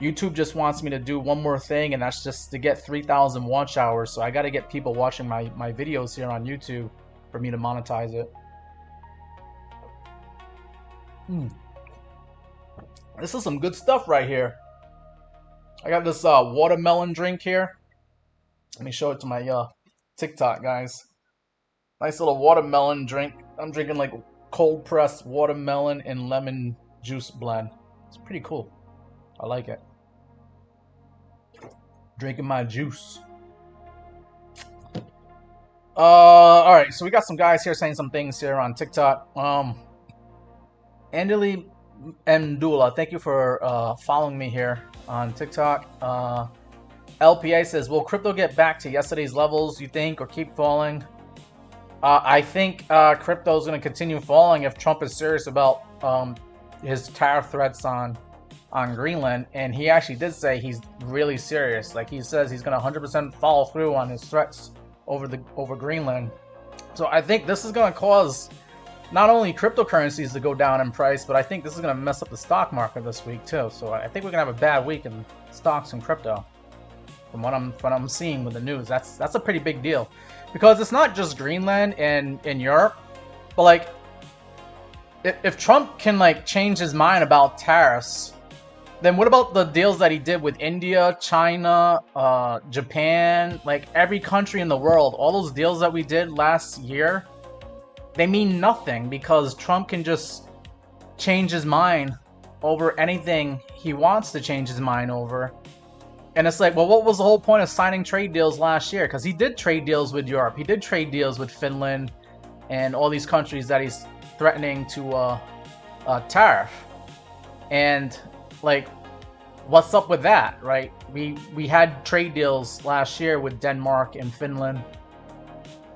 YouTube just wants me to do one more thing, and that's just to get 3,000 watch hours. So I got to get people watching my videos here on YouTube for me to monetize it. This is some good stuff right here. I got this watermelon drink here. Let me show it to my TikTok guys. Nice little watermelon drink. I'm drinking like cold pressed watermelon and lemon juice blend. It's pretty cool. I like it. Drinking my juice. Alright, so we got some guys here saying some things here on TikTok. Andali Mdula, thank you for following me here on TikTok. LPA says, will crypto get back to yesterday's levels, you think, or keep falling? I think crypto is going to continue falling if Trump is serious about his tariff threats on Greenland, and he actually did say he's really serious. Like, he says he's going to 100% follow through on his threats over Greenland. So I think this is going to cause not only cryptocurrencies to go down in price, but I think this is going to mess up the stock market this week too. So I think we're going to have a bad week in stocks and crypto. From what I'm seeing with the news, that's a pretty big deal, because it's not just Greenland and in Europe, but like if Trump can like change his mind about tariffs, then what about the deals that he did with India, China, Japan, like every country in the world? All those deals that we did last year, they mean nothing because Trump can just change his mind over anything he wants to change his mind over. And it's like, well, what was the whole point of signing trade deals last year? Because he did trade deals with Europe. He did trade deals with Finland and all these countries that he's threatening to tariff. And like, what's up with that, right? We had trade deals last year with Denmark and Finland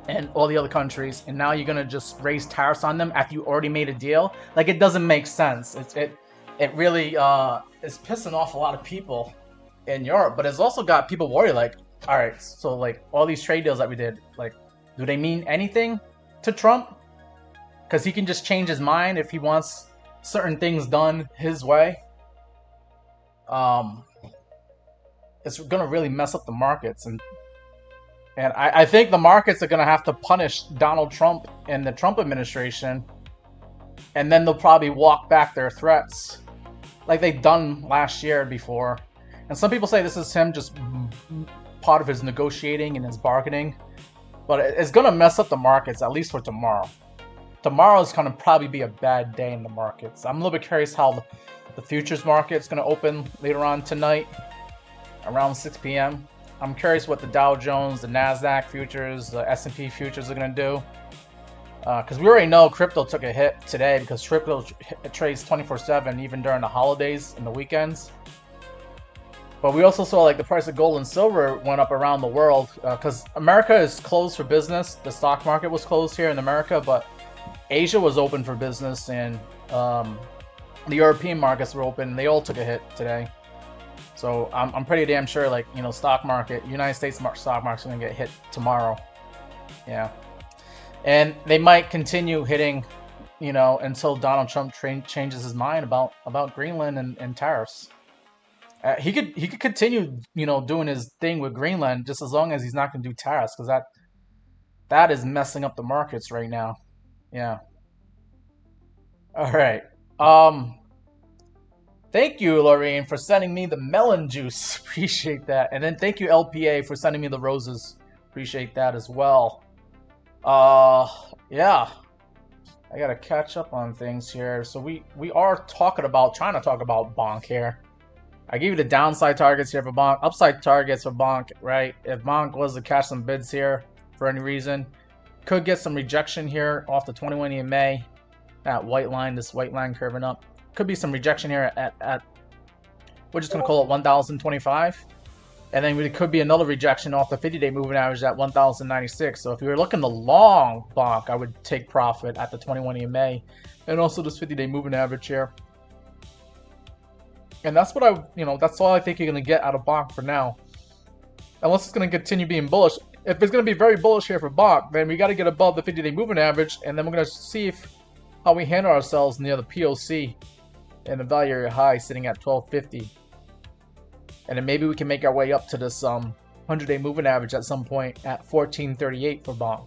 and all the other countries, and now you're gonna just raise tariffs on them after you already made a deal? Like, it doesn't make sense. It really is pissing off a lot of people in Europe, but it's also got people worried, like, all right, so like all these trade deals that we did, like, do they mean anything to Trump? Because he can just change his mind if he wants certain things done his way. It's gonna really mess up the markets, and And I think the markets are going to have to punish Donald Trump and the Trump administration. And then they'll probably walk back their threats like they've done last year before. And some people say this is him just part of his negotiating and his bargaining. But it's going to mess up the markets, at least for tomorrow. Tomorrow is going to probably be a bad day in the markets. I'm a little bit curious how the futures market is going to open later on tonight around 6 p.m. I'm curious what the Dow Jones, the NASDAQ futures, the S&P futures are going to do. Because we already know crypto took a hit today because crypto trades 24/7 even during the holidays and the weekends. But we also saw like the price of gold and silver went up around the world because America is closed for business. The stock market was closed here in America, but Asia was open for business and the European markets were open. They all took a hit today. So I'm pretty damn sure, like, you know, stock market, United States stock market's gonna get hit tomorrow. Yeah. And they might continue hitting, you know, until Donald Trump changes his mind about Greenland and tariffs. He could continue, you know, doing his thing with Greenland just as long as he's not gonna do tariffs, because that is messing up the markets right now. Yeah. All right. Thank you, Lorraine, for sending me the melon juice. Appreciate that. And then thank you, LPA, for sending me the roses. Appreciate that as well. Yeah. I gotta catch up on things here. So we are trying to talk about Bonk here. I gave you the downside targets here for Bonk, upside targets for Bonk, right? If Bonk was to catch some bids here for any reason, could get some rejection here off the 21 EMA. That white line, this white line curving up. Could be some rejection here at we're just gonna call it 1,025, and then there could be another rejection off the 50-day moving average at 1,096. So if you were looking to long Bonk, I would take profit at the 21 EMA and also this 50-day moving average here. And that's what that's all I think you're gonna get out of Bonk for now, unless it's gonna continue being bullish. If it's gonna be very bullish here for Bonk, then we got to get above the 50-day moving average, and then we're gonna see how we handle ourselves near the POC. And the value area high sitting at 1250, and then maybe we can make our way up to this 100-day moving average at some point at 1438 for Bonk.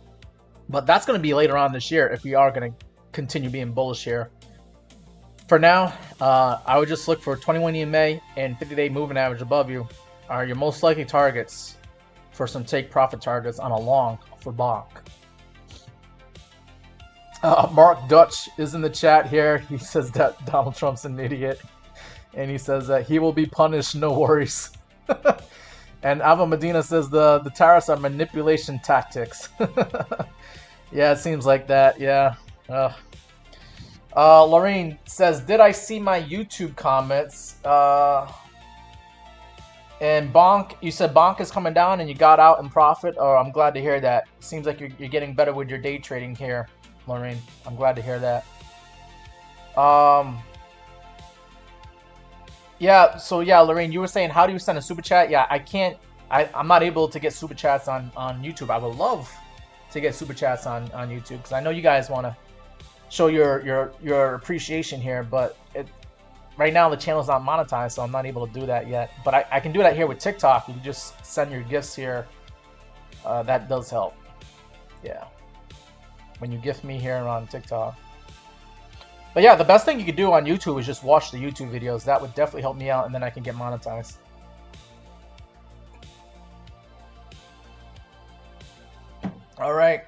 But that's going to be later on this year if we are going to continue being bullish here. For now, I would just look for 21 EMA and 50-day moving average above you are your most likely targets for some take profit targets on a long for Bonk. Mark Dutch is in the chat here. He says that Donald Trump's an idiot. And he says that he will be punished, no worries. And Ava Medina says the tariffs are manipulation tactics. Yeah, it seems like that, yeah. Lorraine says, did I see my YouTube comments? And Bonk, you said Bonk is coming down and you got out in profit? Oh, I'm glad to hear that. Seems like you're getting better with your day trading here, Lorraine. I'm glad to hear that. Yeah, so yeah, Lorraine, you were saying, how do you send a super chat? Yeah, I'm not able to get super chats on YouTube. I would love to get super chats on YouTube, because I know you guys want to show your appreciation here, but right now the channel's not monetized, so I'm not able to do that yet. But I can do that here with TikTok. You can just send your gifts here. That does help. Yeah. When you gift me here on TikTok. But yeah, the best thing you could do on YouTube is just watch the YouTube videos. That would definitely help me out, and then I can get monetized. All right.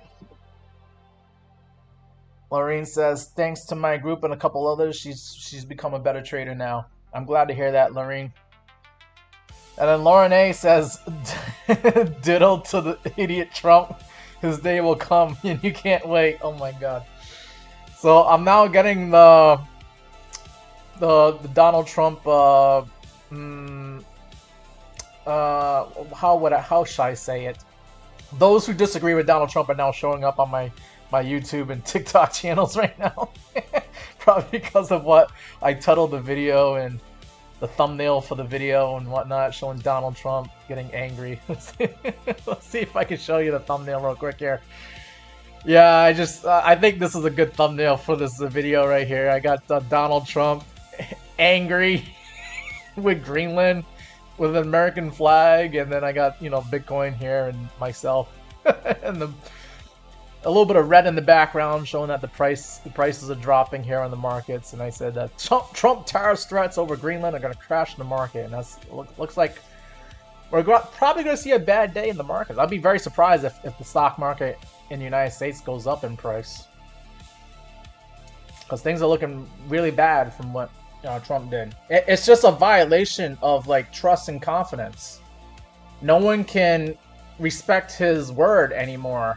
Lorraine says, thanks to my group and a couple others, she's become a better trader now. I'm glad to hear that, Lorraine. And then Lauren A says, ditto to the idiot Trump. His day will come and you can't wait. Oh my god. So I'm now getting the Donald Trump how should I say it? Those who disagree with Donald Trump are now showing up on my YouTube and TikTok channels right now. Probably because of what I titled the video and the thumbnail for the video and whatnot, showing Donald Trump getting angry. Let's see if I can show you the thumbnail real quick here. Yeah, I think this is a good thumbnail for this video right here. I got Donald Trump angry with Greenland with an American flag, and then I got, you know, Bitcoin here and myself, and a little bit of red in the background showing that the prices are dropping here on the markets. And I said that Trump tariff threats over Greenland are going to crash the market, and that's looks like we're probably going to see a bad day in the markets. I'd be very surprised if the stock market in the United States goes up in price, because things are looking really bad from what Trump did. It's just a violation of like trust and confidence. No one can respect his word anymore,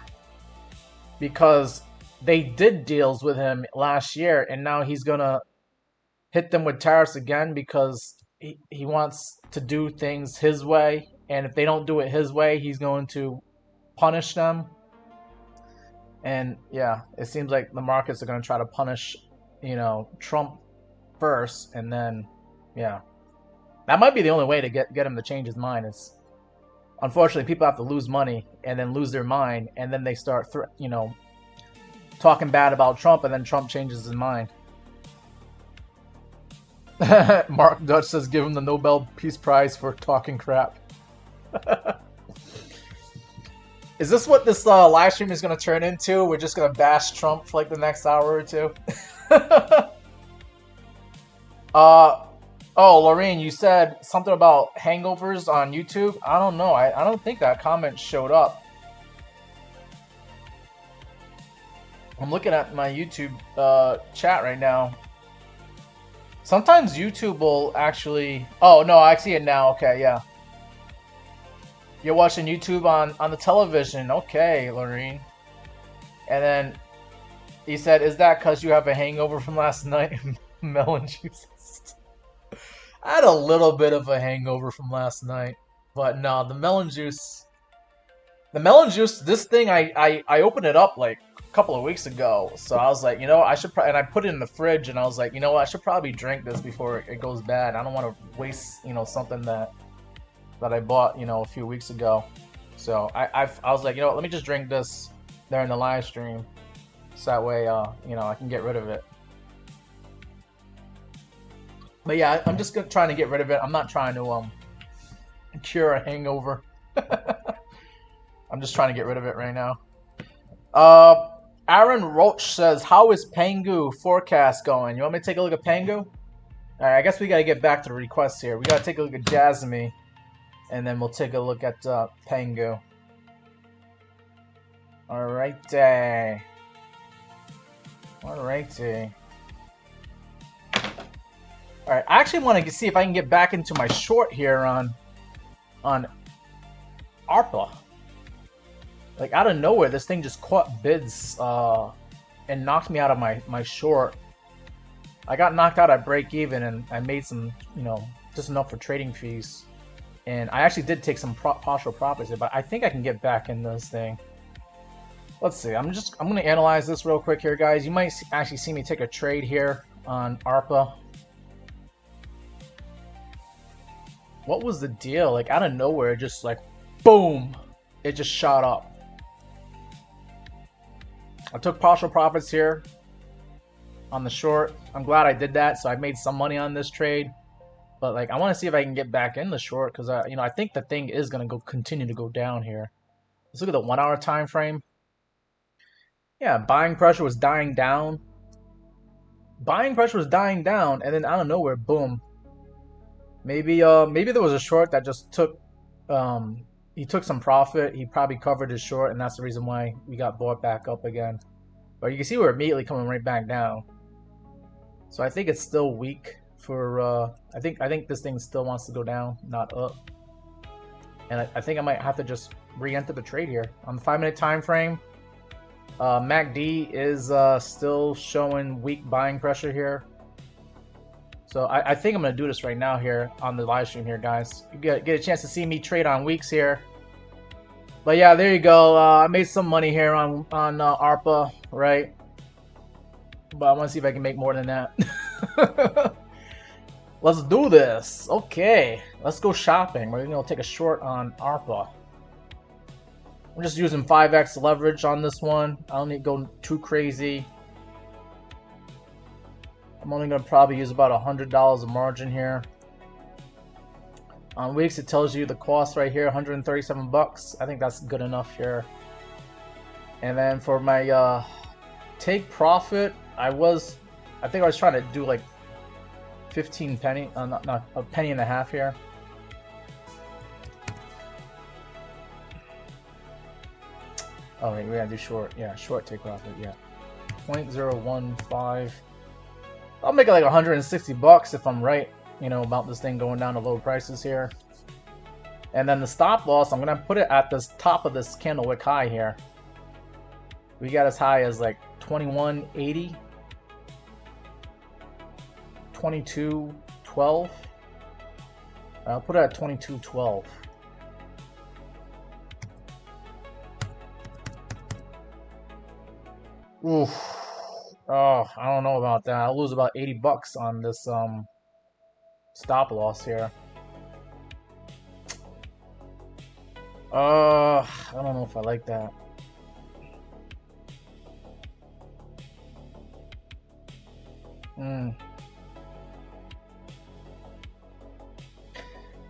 because they did deals with him last year, and now he's gonna hit them with tariffs again because he wants to do things his way, and if they don't do it his way, he's going to punish them. And yeah, it seems like the markets are going to try to punish, you know, Trump first, and then yeah, that might be the only way to get him to change his mind. Is unfortunately people have to lose money and then lose their mind, and then they start you know, talking bad about Trump, and then Trump changes his mind. Mark Dutch says give him the Nobel Peace Prize for talking crap. Is this what this live stream is going to turn into? We're just going to bash Trump for like the next hour or two? Oh, Lorraine, you said something about hangovers on YouTube. I don't know. I don't think that comment showed up. I'm looking at my YouTube chat right now. Sometimes YouTube will actually... Oh, no, I see it now. Okay, yeah. You're watching YouTube on the television. Okay, Lorraine. And then he said, is that because you have a hangover from last night? Melon juice. I had a little bit of a hangover from last night. But no, the melon juice... The melon juice, this thing, I opened it up like a couple of weeks ago. So I was like, you know, I should probably... And I put it in the fridge, and I was like, you know what? I should probably drink this before it goes bad. I don't want to waste, you know, something that I bought, you know, a few weeks ago. So I was like, you know what, let me just drink this during the live stream, so that way, you know, I can get rid of it. But yeah, I'm just trying to get rid of it. I'm not trying to cure a hangover. I'm just trying to get rid of it right now. Aaron Roach says, how is Pengu forecast going? You want me to take a look at Pengu? All right, I guess we got to get back to the requests here. We got to take a look at Jasmine, and then we'll take a look at Pengu. Alrighty. Alrighty. Alright, I actually want to see if I can get back into my short here on ARPA. Like, out of nowhere, this thing just caught bids and knocked me out of my short. I got knocked out at break even, and I made some, you know, just enough for trading fees. And I actually did take some partial profits here, but I think I can get back in this thing. Let's see. I'm going to analyze this real quick here, guys. You might actually see me take a trade here on ARPA. What was the deal? Like, out of nowhere, just like, boom, it just shot up. I took partial profits here on the short. I'm glad I did that, so I made some money on this trade. But like, I want to see if I can get back in the short, because you know, I think the thing is going to continue to go down here. Let's look at the 1 hour time frame. Yeah, buying pressure was dying down. Buying pressure was dying down, and then out of nowhere, boom. Maybe there was a short that just took he took some profit. He probably covered his short, and that's the reason why we got bought back up again. But you can see we're immediately coming right back down. So I think it's still weak for I think this thing still wants to go down, not up. And I think I might have to just re-enter the trade here. On the 5-minute time frame, MACD is still showing weak buying pressure here. So I think I'm going to do this right now here on the live stream here, guys. You get a chance to see me trade on WEEX here. But yeah, there you go. I made some money here on ARPA, right? But I want to see if I can make more than that. Let's do this. Okay, let's go shopping. We're going to take a short on ARPA. I'm just using 5x leverage on this one. I don't need to go too crazy. I'm only going to probably use about $100 of margin here. On WEEX, it tells you the cost right here, 137 bucks. I think that's good enough here. And then for my take profit, I think I was trying to do like 15 penny, not a penny and a half here. Oh wait, we gotta do short. Yeah, short take profit. Yeah, 0.015. I'll make it like 160 bucks if I'm right. You know, about this thing going down to low prices here. And then the stop loss, I'm gonna put it at the top of this candle wick high here. We got as high as like 21.80, 22.12. I'll put it at 22.12. Oof. Oh, I don't know about that. I'll lose about 80 bucks on this stop loss here. I don't know if I like that.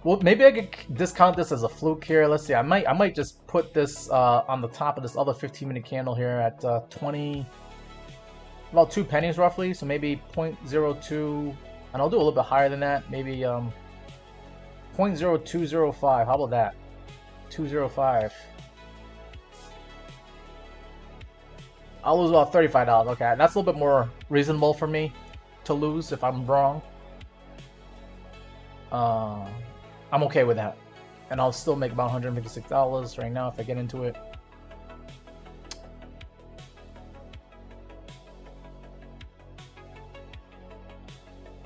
Well, maybe I could discount this as a fluke here. Let's see. I might just put this on the top of this other 15-minute candle here at 20, about 2 pennies roughly. So maybe 0.02, and I'll do a little bit higher than that. Maybe 0.0205. How about that? 205. I'll lose about $35. Okay, that's a little bit more reasonable for me to lose if I'm wrong. I'm okay with that, and I'll still make about $156 right now if I get into it.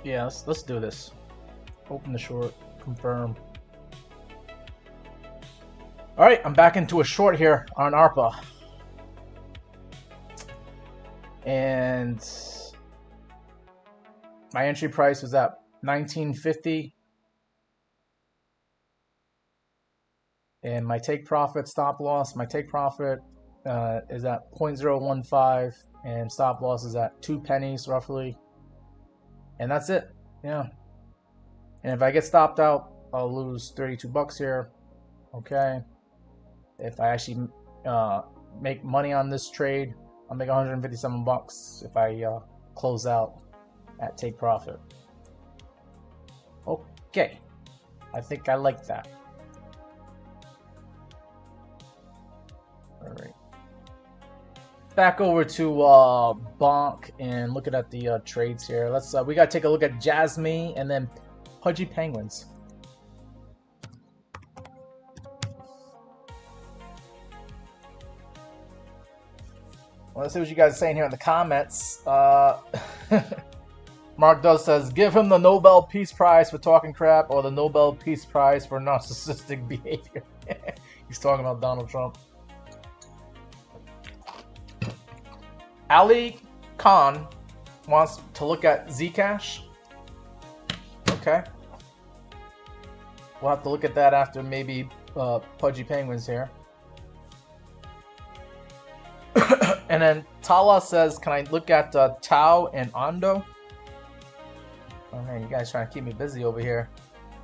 Yeah, let's do this. Open the short, confirm. All right, I'm back into a short here on ARPA, and my entry price was at $19.50. And my take profit, stop loss, my take profit is at 0.015, and stop loss is at 2 pennies roughly. And that's it. Yeah. And if I get stopped out, I'll lose 32 bucks here. Okay. If I actually make money on this trade, I'll make 157 bucks if I close out at take profit. Okay. I think I like that. Alright. Back over to Bonk and looking at the trades here. Let's we gotta take a look at Jasmine and then Pudgy Penguins. Well, let's see what you guys are saying here in the comments. Mark Does says, give him the Nobel Peace Prize for talking crap or the Nobel Peace Prize for narcissistic behavior. He's talking about Donald Trump. Ali Khan wants to look at Zcash. Okay. We'll have to look at that after maybe Pudgy Penguins here. And then Tala says, can I look at Tau and Ondo? Oh man, you guys trying to keep me busy over here.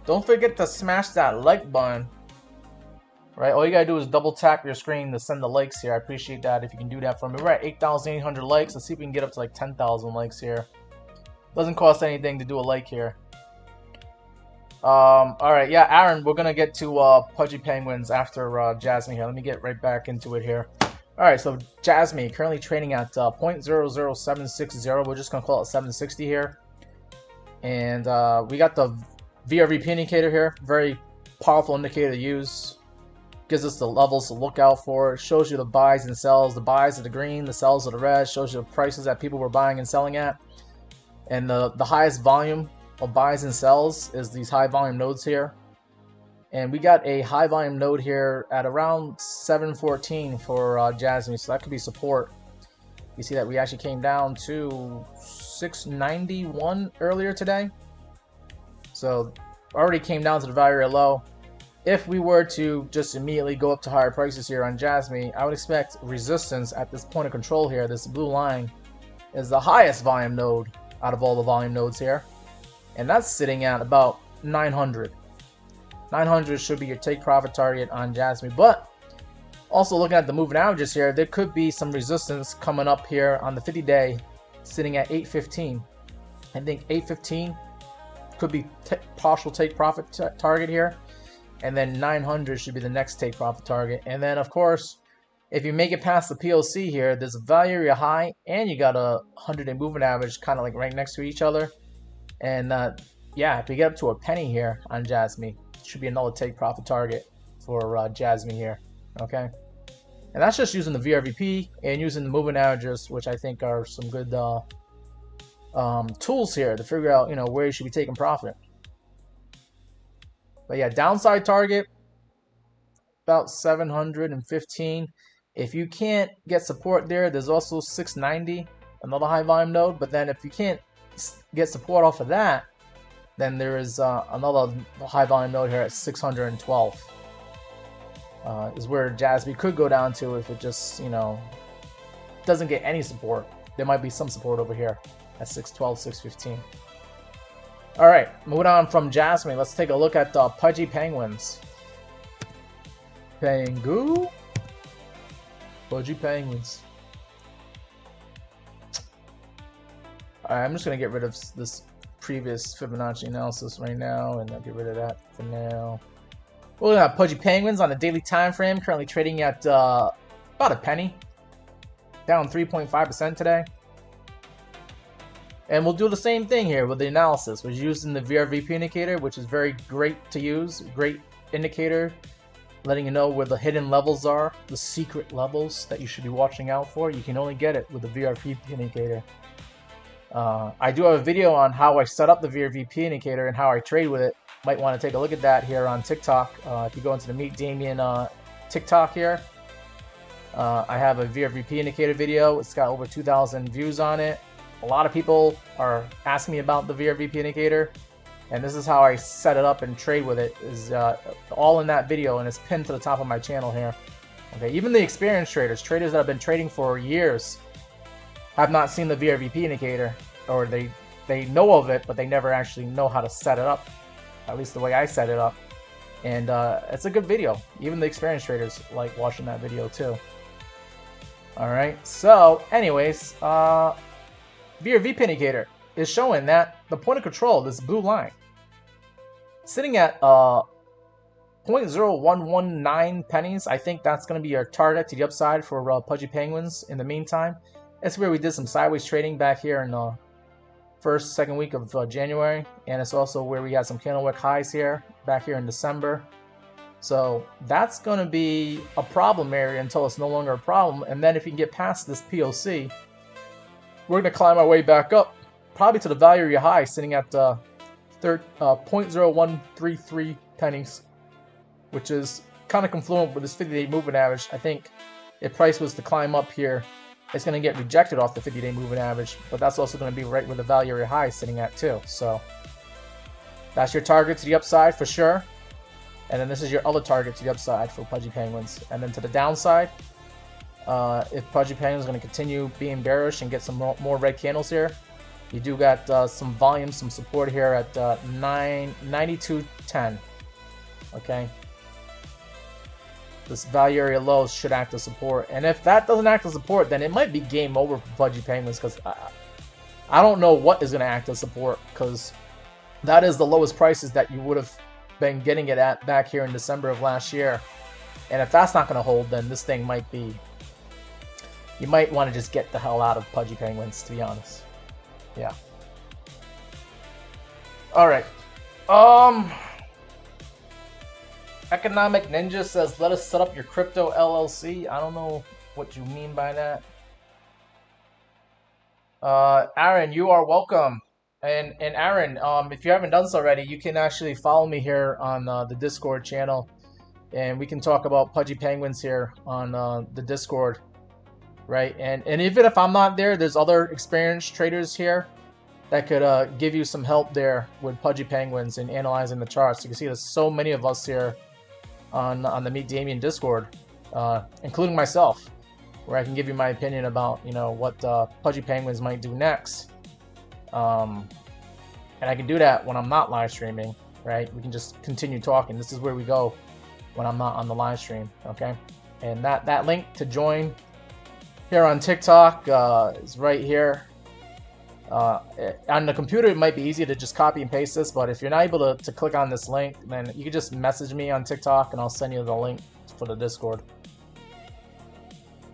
Don't forget to smash that like button. Right, all you gotta do is double tap your screen to send the likes here. I appreciate that if you can do that for me. We're at 8,800 likes. Let's see if we can get up to like 10,000 likes here. Doesn't cost anything to do a like here. All right, yeah, Aaron, we're gonna get to Pudgy Penguins after Jasmine here. Let me get right back into it here. All right, so Jasmine currently trading at 0.00760. We're just gonna call it 760 here, and we got the VRVP indicator here. Very powerful indicator to use. Gives us the levels to look out for. It shows you the buys and sells. The buys are the green, the sells are the red. Shows you the prices that people were buying and selling at. And the highest volume of buys and sells is these high volume nodes here. And we got a high volume node here at around 714 for Jasmine, so that could be support. You see that we actually came down to 691 earlier today. So already came down to the very low. If we were to just immediately go up to higher prices here on Jasmine, I would expect resistance at this point of control here. This blue line is the highest volume node out of all the volume nodes here. And that's sitting at about 900. 900 should be your take profit target on Jasmine. But also looking at the moving averages here, there could be some resistance coming up here on the 50-day, sitting at 815. I think 815 could be partial take profit target here, and then 900 should be the next take profit target. And then of course, if you make it past the POC here, there's a value area high, and you got a 100-day moving average kind of like right next to each other. And yeah, if you get up to a penny here on Jasmine, it should be another take profit target for Jasmine here. Okay, and that's just using the VRVP and using the moving averages, which I think are some good tools here to figure out, you know, where you should be taking profit. But yeah, downside target about 715. If you can't get support there, there's also 690, another high volume node. But then if you can't get support off of that, then there is another high volume node here at 612. Is where Jasmine could go down to if it just, you know, doesn't get any support. There might be some support over here at 612, 615. All right, moving on from Jasmine, let's take a look at the Pudgy Penguins. Pudgy Penguins. All right, I'm just gonna get rid of this previous Fibonacci analysis right now, and I'll get rid of that for now. We'll have Pudgy Penguins on the daily time frame, currently trading at about a penny, down 3.5% today. And we'll do the same thing here with the analysis. We're using the VRVP indicator, which is very great to use, great indicator, letting you know where the hidden levels are, the secret levels that you should be watching out for. You can only get it with the VRVP indicator. I do have a video on how I set up the VRVP indicator and how I trade with it. Might want to take a look at that here on TikTok. If you go into the Meet Damien TikTok here, I have a VRVP indicator video. It's got over 2,000 views on it. A lot of people are asking me about the VRVP indicator, and this is how I set it up and trade with it. Is all in that video, and it's pinned to the top of my channel here. Okay, even the experienced traders that have been trading for years, have not seen the VRVP indicator, or they know of it, but they never actually know how to set it up. At least the way I set it up. And it's a good video. Even the experienced traders like watching that video too. Alright, so anyways, VRVP indicator is showing that the point of control, this blue line, sitting at 0.0119 pennies. I think that's going to be our target to the upside for Pudgy Penguins in the meantime. That's where we did some sideways trading back here in the second week of January, and it's also where we had some candlewick highs here back here in December. So that's going to be a problem area until it's no longer a problem, and then if you can get past this POC, we're going to climb our way back up, probably to the value area high, sitting at 0.0133 pennies, which is kind of confluent with this 50-day moving average. I think if price was to climb up here, it's going to get rejected off the 50-day moving average, but that's also going to be right where the value area high is sitting at too. So that's your target to the upside for sure. And then this is your other target to the upside for Pudgy Penguins. And then to the downside, if Pudgy Penguins is going to continue being bearish and get some more red candles here, you do got some volume, some support here at 92.10. Okay. This value area low should act as support, and if that doesn't act as support, then it might be game over for Pudgy Penguins, because I don't know what is going to act as support, because that is the lowest prices that you would have been getting it at back here in December of last year. And if that's not going to hold, then this thing might be, you might want to just get the hell out of Pudgy Penguins, to be honest. Yeah. All right. Economic Ninja says, let us set up your crypto LLC. I don't know what you mean by that. Aaron, you are welcome. And Aaron, if you haven't done so already, you can actually follow me here on the Discord channel. And we can talk about Pudgy Penguins here on the Discord. Right? And even if I'm not there, there's other experienced traders here that could give you some help there with Pudgy Penguins and analyzing the charts. You can see there's so many of us here on the Meet Damien Discord, including myself, where I can give you my opinion about, you know, what Pudgy Penguins might do next. And I can do that when I'm not live streaming. right? We can just continue talking. This is where we go when I'm not on the live stream, okay? And that link to join here on TikTok is right here. On the computer, it might be easy to just copy and paste this, but if you're not able to click on this link, then you can just message me on TikTok and I'll send you the link for the Discord.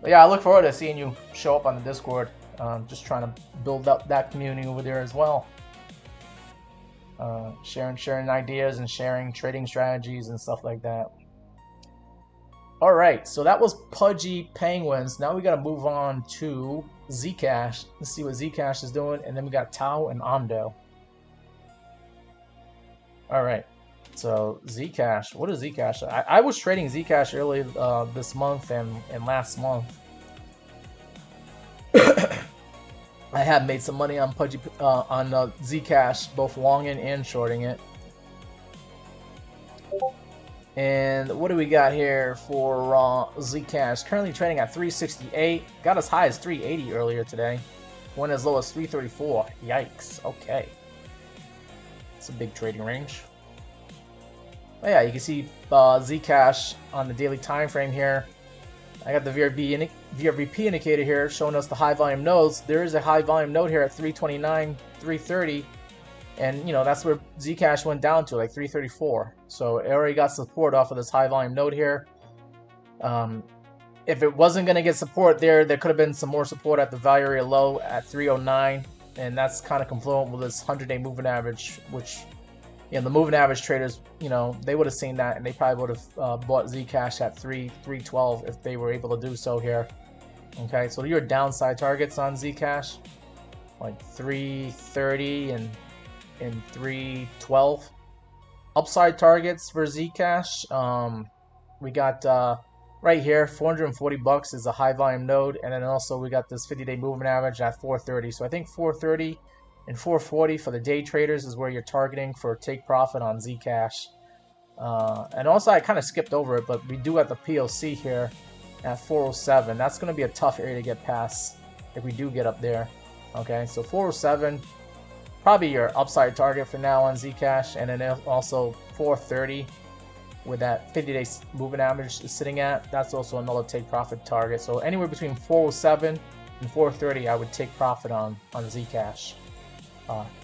But yeah, I look forward to seeing you show up on the Discord. Just trying to build up that community over there as well. Sharing ideas and sharing trading strategies and stuff like that. Alright, so that was Pudgy Penguins. Now we gotta move on to Zcash. Let's see what Zcash is doing. And then we got Tau and Ondo. Alright, so Zcash. What is Zcash? I was trading Zcash early this month and last month. I have made some money on Pudgy on Zcash, both longing and shorting it. And what do we got here for Zcash? Currently trading at 368. Got as high as 380 earlier today. Went as low as 334. Yikes. Okay. It's a big trading range. But yeah, you can see Zcash on the daily time frame here. I got the VRVP indicator here showing us the high volume nodes. There is a high volume node here at 329, 330. And, you know, that's where Zcash went down to, like 334. So it already got support off of this high volume node here. If it wasn't going to get support there, there could have been some more support at the value area low at 309. And that's kind of confluent with this 100-day moving average, which, you know, the moving average traders, you know, they would have seen that and they probably would have bought Zcash at 312 if they were able to do so here. Okay, so your downside targets on Zcash, like 330 and 312. Upside targets for Zcash, we got right here, 440 bucks is a high volume node, and then also we got this 50-day moving average at 430. So I think 430 and 440 for the day traders is where you're targeting for take profit on Zcash. And also I kind of skipped over it, but we do have the POC here at 407. That's going to be a tough area to get past if we do get up there. Okay, so 407. Probably your upside target for now on Zcash, and then also 430 with that 50-day moving average is sitting at. That's also another take profit target. So anywhere between 407 and 430, I would take profit on Zcash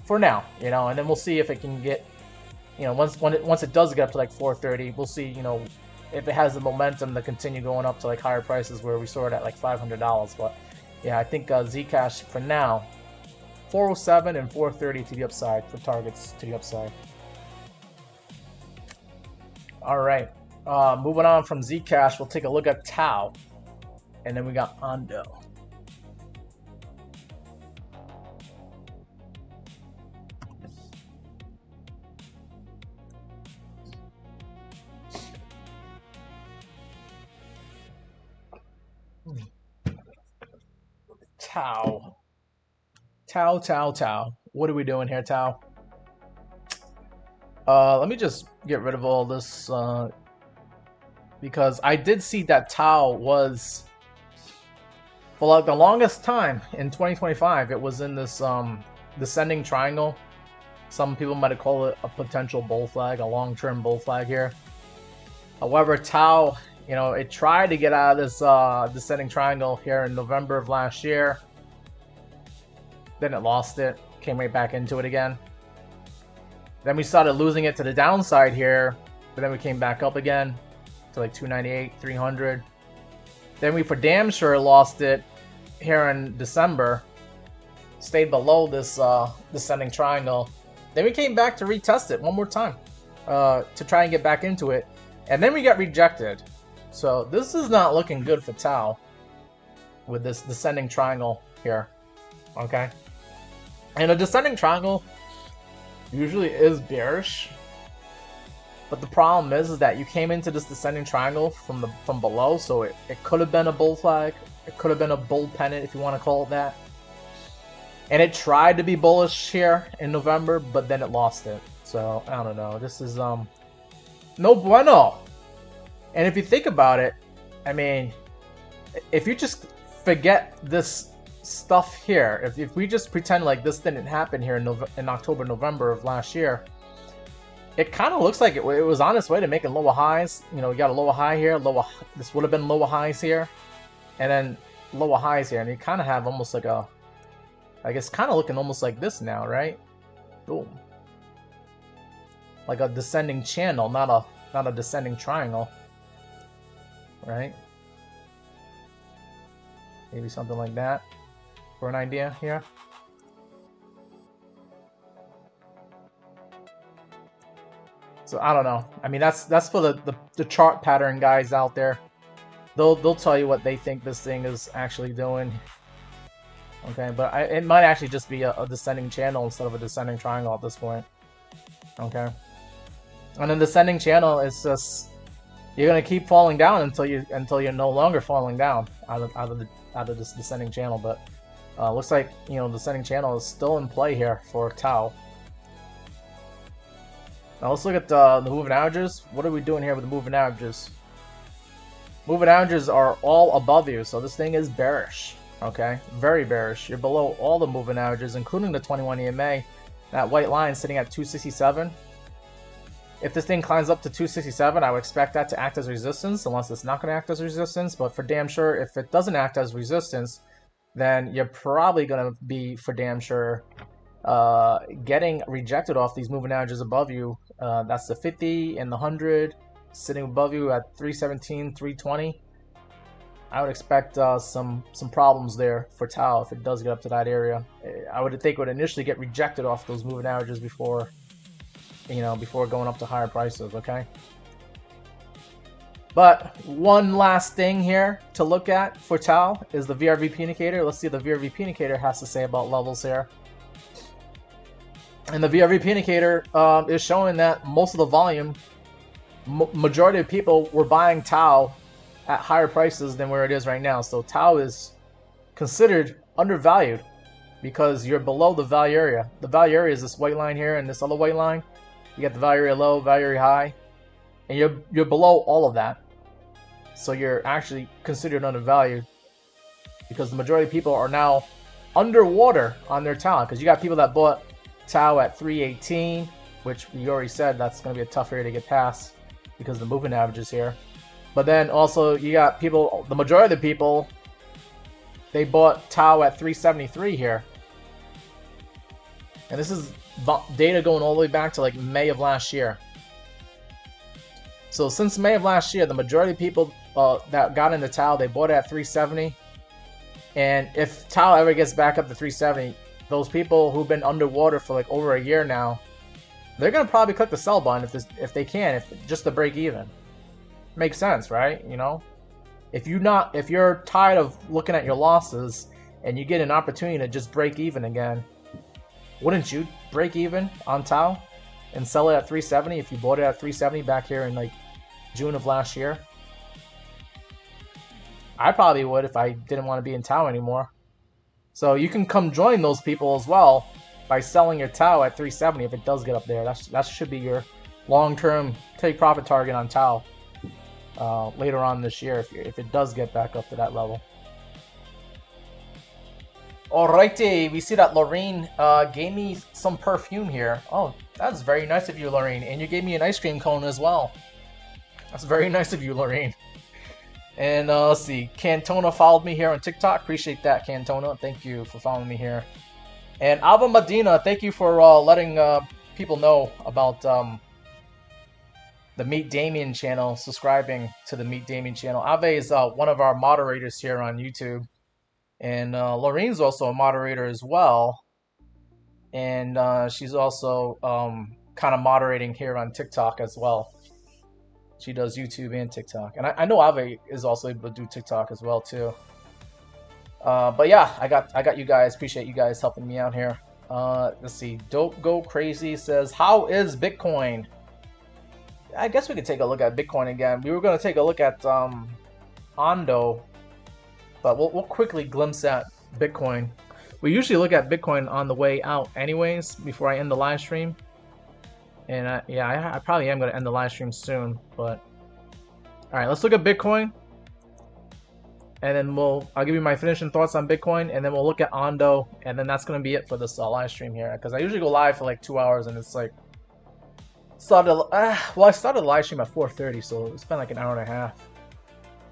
for now, you know. And then we'll see if it can get, you know, once it does get up to like 430, we'll see, you know, if it has the momentum to continue going up to like higher prices where we saw it at like $500. But yeah, I think Zcash for now, 407 and 430 to the upside for targets to the upside. All right, moving on from Zcash, we'll take a look at Tau, and then we got Ondo. Tau. What are we doing here, Tau? Let me just get rid of all this because I did see that Tau was, for like the longest time in 2025, it was in this descending triangle. Some people might have called it a potential bull flag, a long-term bull flag here. However, Tau, you know, it tried to get out of this descending triangle here in November of last year. Then it lost it, came right back into it again. Then we started losing it to the downside here, but then we came back up again to like 298, 300. Then we for damn sure lost it here in December, stayed below this descending triangle. Then we came back to retest it one more time to try and get back into it, and then we got rejected. So this is not looking good for Tau with this descending triangle here. Okay, and a descending triangle usually is bearish, but the problem is that you came into this descending triangle from below, so it could have been a bull flag, it could have been a bull pennant if you want to call it that, and it tried to be bullish here in November, but then it lost it. So I don't know, this is no bueno. And if you think about it, I mean, if you just forget this stuff here, if we just pretend like this didn't happen here in October, November of last year, it kind of looks like it was on its way to making lower highs. You know, you got a lower high here, this would have been lower highs here, and then lower highs here, and you kind of have almost like a, I guess, kind of looking almost like this now, right? Boom, like a descending channel, not a descending triangle, right? Maybe something like that for an idea here. So I don't know. I mean, that's for the chart pattern guys out there. They'll tell you what they think this thing is actually doing. Okay, but it might actually just be a descending channel instead of a descending triangle at this point. Okay, and then descending channel is just, you're gonna keep falling down until you're no longer falling down out of this descending channel. But looks like, you know, descending channel is still in play here for Tau. Now let's look at the moving averages. What are we doing here with the moving averages? Moving averages are all above you, so this thing is bearish. Okay, very bearish. You're below all the moving averages, including the 21 EMA. That white line sitting at 267. If this thing climbs up to 267, I would expect that to act as resistance, unless it's not going to act as resistance. But for damn sure, if it doesn't act as resistance, then you're probably going to be, for damn sure, getting rejected off these moving averages above you. That's the 50 and the 100 sitting above you at 317, 320. I would expect some problems there for Tau if it does get up to that area. I would think it would initially get rejected off those moving averages before, you know, before going up to higher prices. Okay. But one last thing here to look at for Tau is the VRVP indicator. Let's see what the VRVP indicator has to say about levels here. And the VRVP indicator is showing that most of the volume, majority of people were buying Tau at higher prices than where it is right now. So Tau is considered undervalued because you're below the value area. The value area is this white line here and this other white line. You got the value area low, value area high, and you're below all of that. So you're actually considered undervalued because the majority of people are now underwater on their Tau, because you got people that bought Tau at 318, which we already said that's going to be a tough area to get past because the moving averages here. But then also you got people, the majority of the people, they bought Tau at 373 here. And this is data going all the way back to like May of last year. So since May of last year, the majority of people that got into Tau, they bought it at 370. And if Tau ever gets back up to 370, those people who've been underwater for like over a year now, they're gonna probably click the sell button if they can, just to break even. Makes sense, right? You know, if you're tired of looking at your losses and you get an opportunity to just break even again, wouldn't you break even on Tau and sell it at 370 if you bought it at 370 back here in like June of last year? I probably would if I didn't want to be in Tau anymore. So you can come join those people as well by selling your Tau at 370 if it does get up there. That should be your long-term take profit target on Tau later on this year if it does get back up to that level. Alrighty, we see that Lorraine gave me some perfume here. Oh, that's very nice of you, Lorraine. And you gave me an ice cream cone as well. That's very nice of you, Lorraine. And let's see, Cantona followed me here on TikTok. Appreciate that, Cantona. Thank you for following me here. And Alva Medina, thank you for letting people know about the Meet Damien channel, subscribing to the Meet Damien channel. Ave is one of our moderators here on YouTube. And Lorraine's also a moderator as well. And she's also kind of moderating here on TikTok as well. She does YouTube and TikTok. And I know Ave is also able to do TikTok as well too. But yeah, I got you guys. Appreciate you guys helping me out here. Let's see. Dope Go Crazy says, how is Bitcoin? I guess we could take a look at Bitcoin again. We were going to take a look at Ondo, but we'll quickly glimpse at Bitcoin. We usually look at Bitcoin on the way out anyways before I end the live stream. And yeah, I probably am going to end the live stream soon. But all right, let's look at Bitcoin. And then I'll give you my finishing thoughts on Bitcoin, and then we'll look at Ondo, and then that's going to be it for this live stream here. Because I usually go live for like 2 hours, and it's like Well, I started the live stream at 4:30, so it's been like an hour and a half.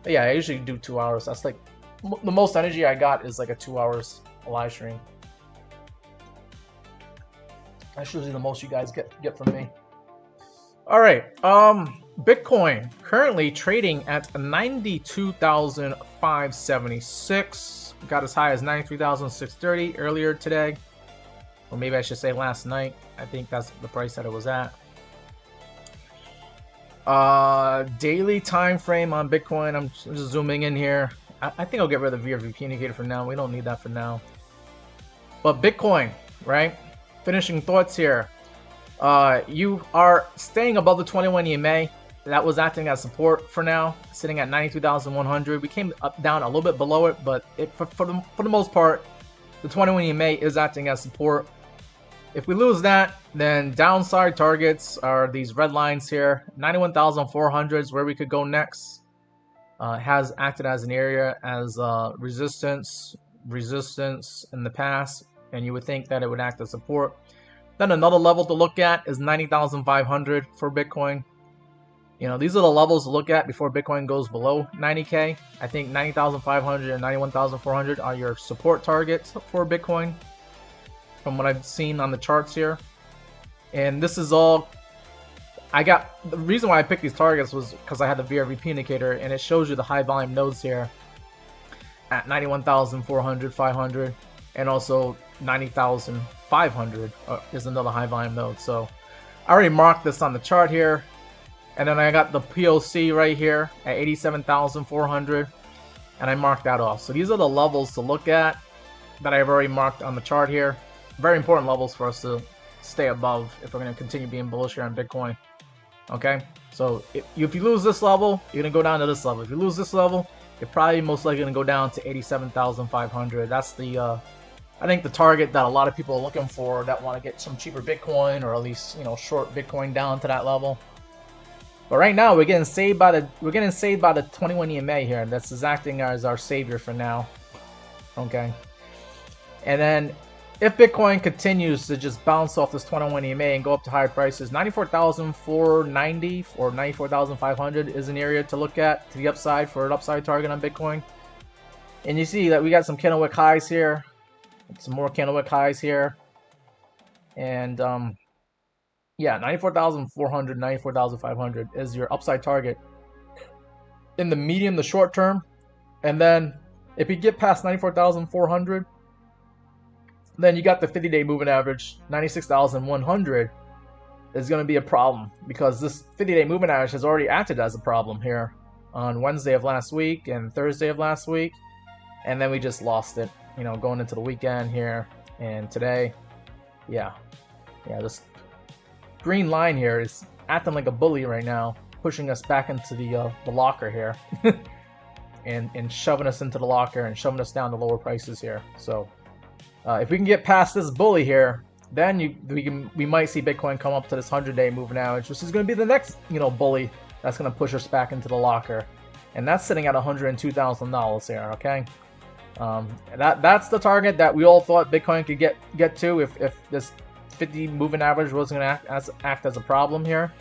But yeah, I usually do 2 hours. That's like the most energy I got is like a 2 hours live stream. That's usually the most you guys get from me. All right, Bitcoin currently trading at 92,576. Got as high as 93,630 earlier today, or maybe I should say last night. I think that's the price that it was at. Daily time frame on Bitcoin. I'm just zooming in here. I think I'll get rid of the VRVP indicator for now. We don't need that for now. But Bitcoin, right? Finishing thoughts here. You are staying above the 21 EMA. That was acting as support for now, sitting at 92,100. We came down a little bit below it, but for the most part, the 21 EMA is acting as support. If we lose that, then downside targets are these red lines here. 91,400 is where we could go next. Has acted as an area as resistance in the past, and you would think that it would act as support. Then another level to look at is 90,500 for Bitcoin. You know, these are the levels to look at before Bitcoin goes below 90K. I think 90,500 and 91,400 are your support targets for Bitcoin, from what I've seen on the charts here. And this is all the reason why I picked these targets was because I had the VRVP indicator, and it shows you the high volume nodes here at 91,400, 500, and also 90,500 is another high volume node. So I already marked this on the chart here, and then I got the POC right here at 87,400, and I marked that off. So these are the levels to look at that I've already marked on the chart here. Very important levels for us to stay above if we're going to continue being bullish here on Bitcoin. Okay, so if you lose this level, you're going to go down to this level. If you lose this level, you're probably most likely going to go down to 87,500. That's the I think the target that a lot of people are looking for that want to get some cheaper Bitcoin, or at least, you know, short Bitcoin down to that level. But right now we're getting saved by the 21 EMA here. That's acting as our savior for now. Okay, and then if Bitcoin continues to just bounce off this 21 EMA and go up to higher prices, 94,490 or 94,500 is an area to look at to the upside for an upside target on Bitcoin. And you see that we got some candlewick highs here, some more candlewick highs here, and yeah, 94,400, 94,500 is your upside target in the medium to short term. And then if you get past 94,400, then you got the 50-day moving average. 96,100 is going to be a problem, because this 50-day moving average has already acted as a problem here on Wednesday of last week and Thursday of last week, and then we just lost it, you know, going into the weekend here. And today, yeah, this green line here is acting like a bully right now, pushing us back into the locker here and shoving us into the locker and shoving us down to lower prices here. So if we can get past this bully here, then we might see Bitcoin come up to this 100-day moving average, which is going to be the next, you know, bully that's going to push us back into the locker, and that's sitting at $102,000 here. Okay, that's the target that we all thought Bitcoin could get to if this 50 moving average wasn't going to act as a problem here.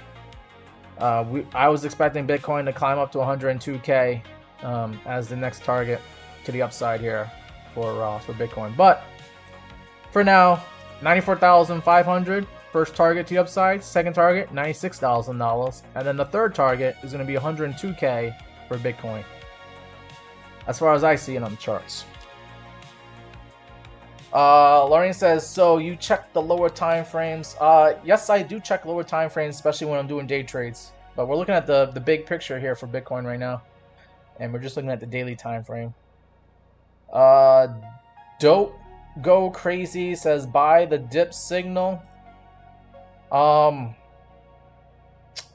I was expecting Bitcoin to climb up to 102K as the next target to the upside here for Bitcoin, but for now, 94,500, first target to the upside. Second target, $96,000. And then the third target is going to be 102K for Bitcoin, as far as I see it on the charts. Lorraine says, so you check the lower time frames? Yes, I do check lower time frames, especially when I'm doing day trades. But we're looking at the big picture here for Bitcoin right now, and we're just looking at the daily time frame. Dope Go Crazy says, buy the dip signal.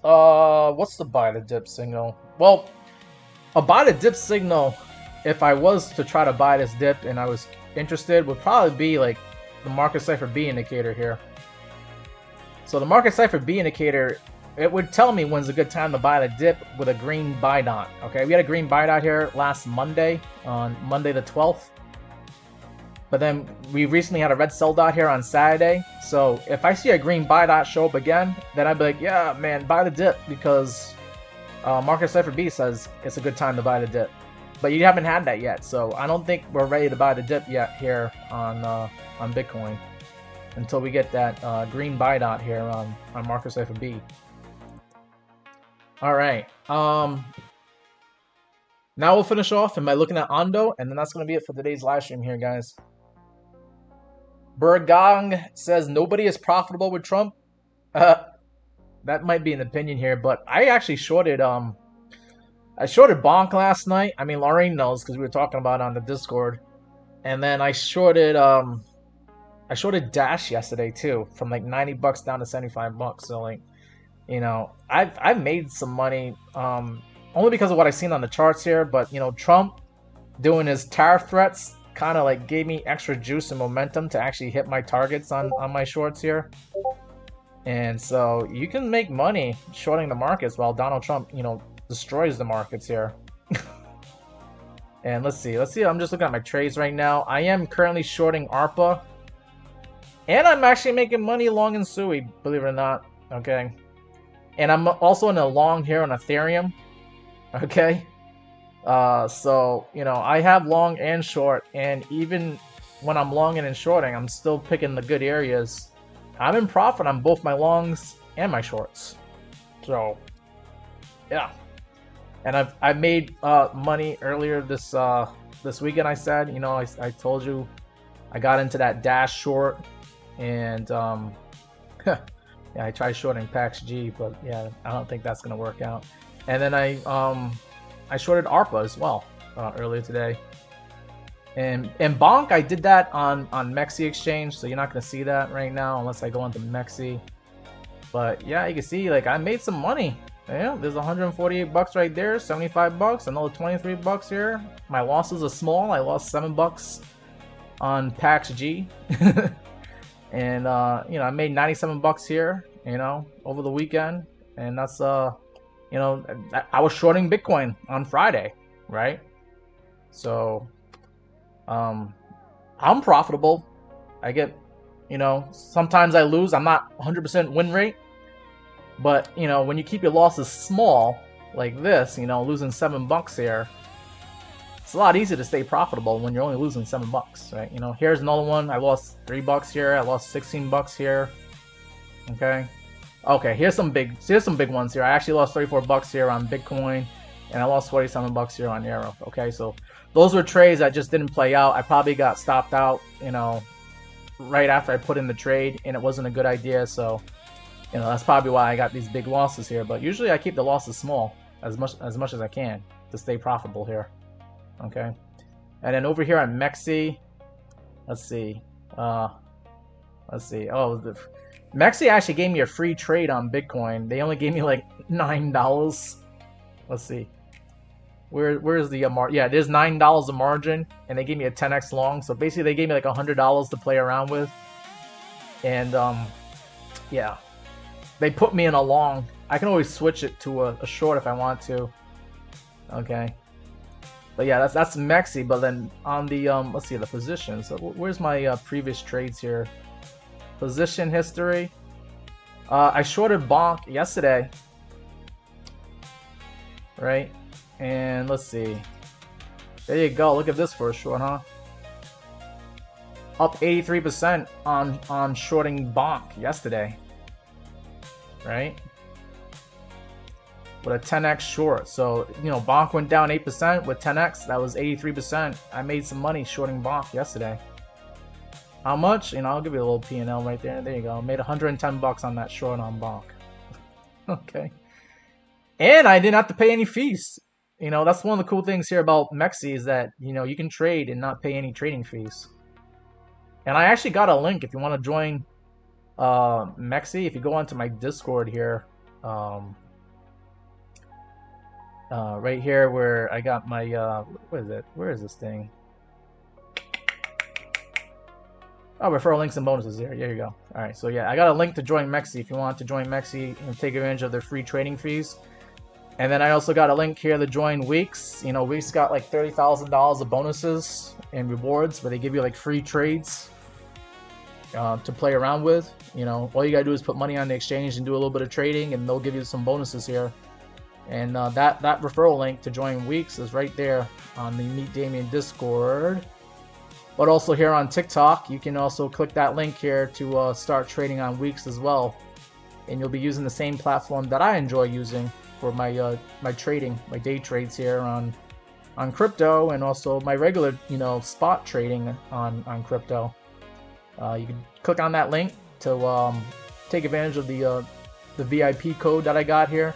What's the buy the dip signal? Well, a buy the dip signal, if I was to try to buy this dip and I was interested, would probably be like the market cipher B indicator here. So the market cipher B indicator, it would tell me when's a good time to buy the dip with a green buy dot. Okay, we had a green buy dot here last Monday, on Monday the 12th. But then we recently had a red sell dot here on Saturday. So if I see a green buy dot show up again, then I'd be like, yeah, man, buy the dip, because Market Cipher B says it's a good time to buy the dip. But you haven't had that yet, so I don't think we're ready to buy the dip yet here on Bitcoin until we get that green buy dot here on Market Cipher B. All right. Now we'll finish off by looking at Ondo, and then that's going to be it for today's live stream here, guys. Bergang says nobody is profitable with Trump. That might be an opinion here, but I actually shorted Bonk last night. I mean, Lorraine knows because we were talking about it on the Discord. And then I shorted Dash yesterday too, from like $90 down to $75. So like, you know, I've made some money only because of what I've seen on the charts here. But you know, Trump doing his tariff threats kind of like gave me extra juice and momentum to actually hit my targets on my shorts here. And so you can make money shorting the markets while Donald Trump, you know, destroys the markets here. And let's see. I'm just looking at my trades right now. I am currently shorting ARPA. And I'm actually making money long in Sui, believe it or not. Okay. And I'm also in a long here on Ethereum. Okay. So, you know, I have long and short, and even when I'm longing and shorting, I'm still picking the good areas. I'm in profit on both my longs and my shorts. So, yeah. And I've made money earlier this weekend. I said, you know, I told you I got into that Dash short, and yeah, I tried shorting PAXG, but yeah, I don't think that's gonna work out. And then I shorted ARPA as well earlier today. And Bonk, I did that on MEXC exchange, so you're not gonna see that right now unless I go into MEXC. But yeah, you can see like I made some money. Yeah, there's $148 right there, $75, another $23 here. My losses are small. I lost $7 on PAXG. And you know, I made $97 here, you know, over the weekend. And that's you know, I was shorting Bitcoin on Friday, right? So I'm profitable. I get, you know, sometimes I lose. I'm not 100% win rate. But, you know, when you keep your losses small, like this, you know, losing $7 here, it's a lot easier to stay profitable when you're only losing $7, right? You know, here's another one. I lost $3 here. I lost $16 here. Okay. Okay, here's some big ones here. I actually lost $34 here on Bitcoin, and I lost $47 here on Arrow. Okay, so those were trades that just didn't play out. I probably got stopped out, you know, right after I put in the trade, and it wasn't a good idea. So, you know, that's probably why I got these big losses here. But usually I keep the losses small as much as I can to stay profitable here. Okay, and then over here on MEXC, let's see. Oh, MEXC actually gave me a free trade on Bitcoin. They only gave me like $9. Let's see. Where's the margin? Yeah, there's $9 of margin, and they gave me a 10x long. So basically, they gave me like $100 to play around with. And yeah, they put me in a long. I can always switch it to a short if I want to. Okay. But yeah, that's MEXC. But then on the let's see the position. So where's my previous trades here? Position history. I shorted Bonk yesterday, right? And let's see. There you go. Look at this for a short, huh? Up 83% on shorting Bonk yesterday, right? With a 10x short. So, you know, Bonk went down 8% with 10x. That was 83%. I made some money shorting Bonk yesterday. How much? You know, I'll give you a little P&L right there. There you go. Made $110 on that short on Bonk. Okay. And I didn't have to pay any fees. You know, that's one of the cool things here about MEXC is that, you know, you can trade and not pay any trading fees. And I actually got a link if you want to join MEXC. If you go onto my Discord here, right here where I got my, what is it? Where is this thing? Oh, referral links and bonuses here. There you go. All right, so yeah, I got a link to join MEXC if you want to join MEXC and take advantage of their free trading fees. And then I also got a link here to join WEEX. You know, WEEX got like $30,000 of bonuses and rewards where they give you like free trades to play around with. You know, all you gotta do is put money on the exchange and do a little bit of trading, and they'll give you some bonuses here. And that referral link to join WEEX is right there on the Meet Damien Discord. But also here on TikTok, you can also click that link here to start trading on WEEX as well. And you'll be using the same platform that I enjoy using for my my trading, my day trades here on crypto, and also my regular, you know, spot trading on crypto. You can click on that link to take advantage of the VIP code that I got here,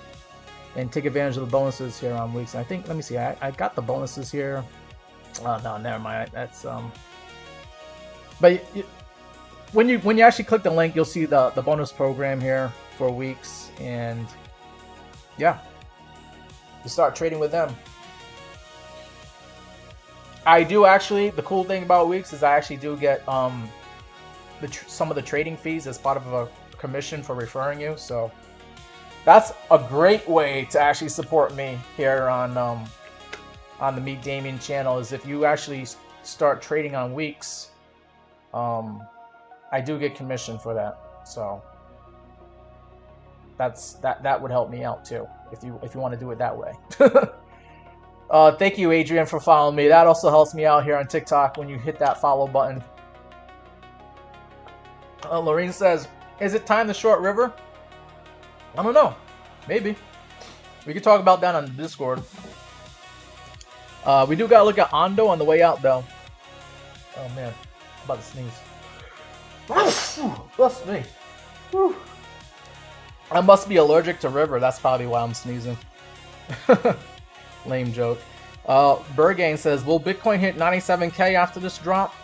and take advantage of the bonuses here on WEEX. I think, let me see, I got the bonuses here. Oh no, never mind. That's But when you actually click the link, you'll see the bonus program here for WEEX, and yeah, you start trading with them. I do actually, the cool thing about WEEX is I actually do get some of the trading fees as part of a commission for referring you. So that's a great way to actually support me here on the Meet Damien channel, is if you actually start trading on WEEX. I do get commission for that, so that would help me out too if you want to do it that way. Thank you, Adrian, for following me. That also helps me out here on TikTok when you hit that follow button. Lorene says, "Is it time to short River?" I don't know. Maybe we could talk about that on the Discord. We do gotta look at Ondo on the way out, though. Oh man, I'm about to sneeze. Bless me. Whew. I must be allergic to River. That's probably why I'm sneezing. Lame joke. Bergane says, "Will Bitcoin hit 97K after this drop?"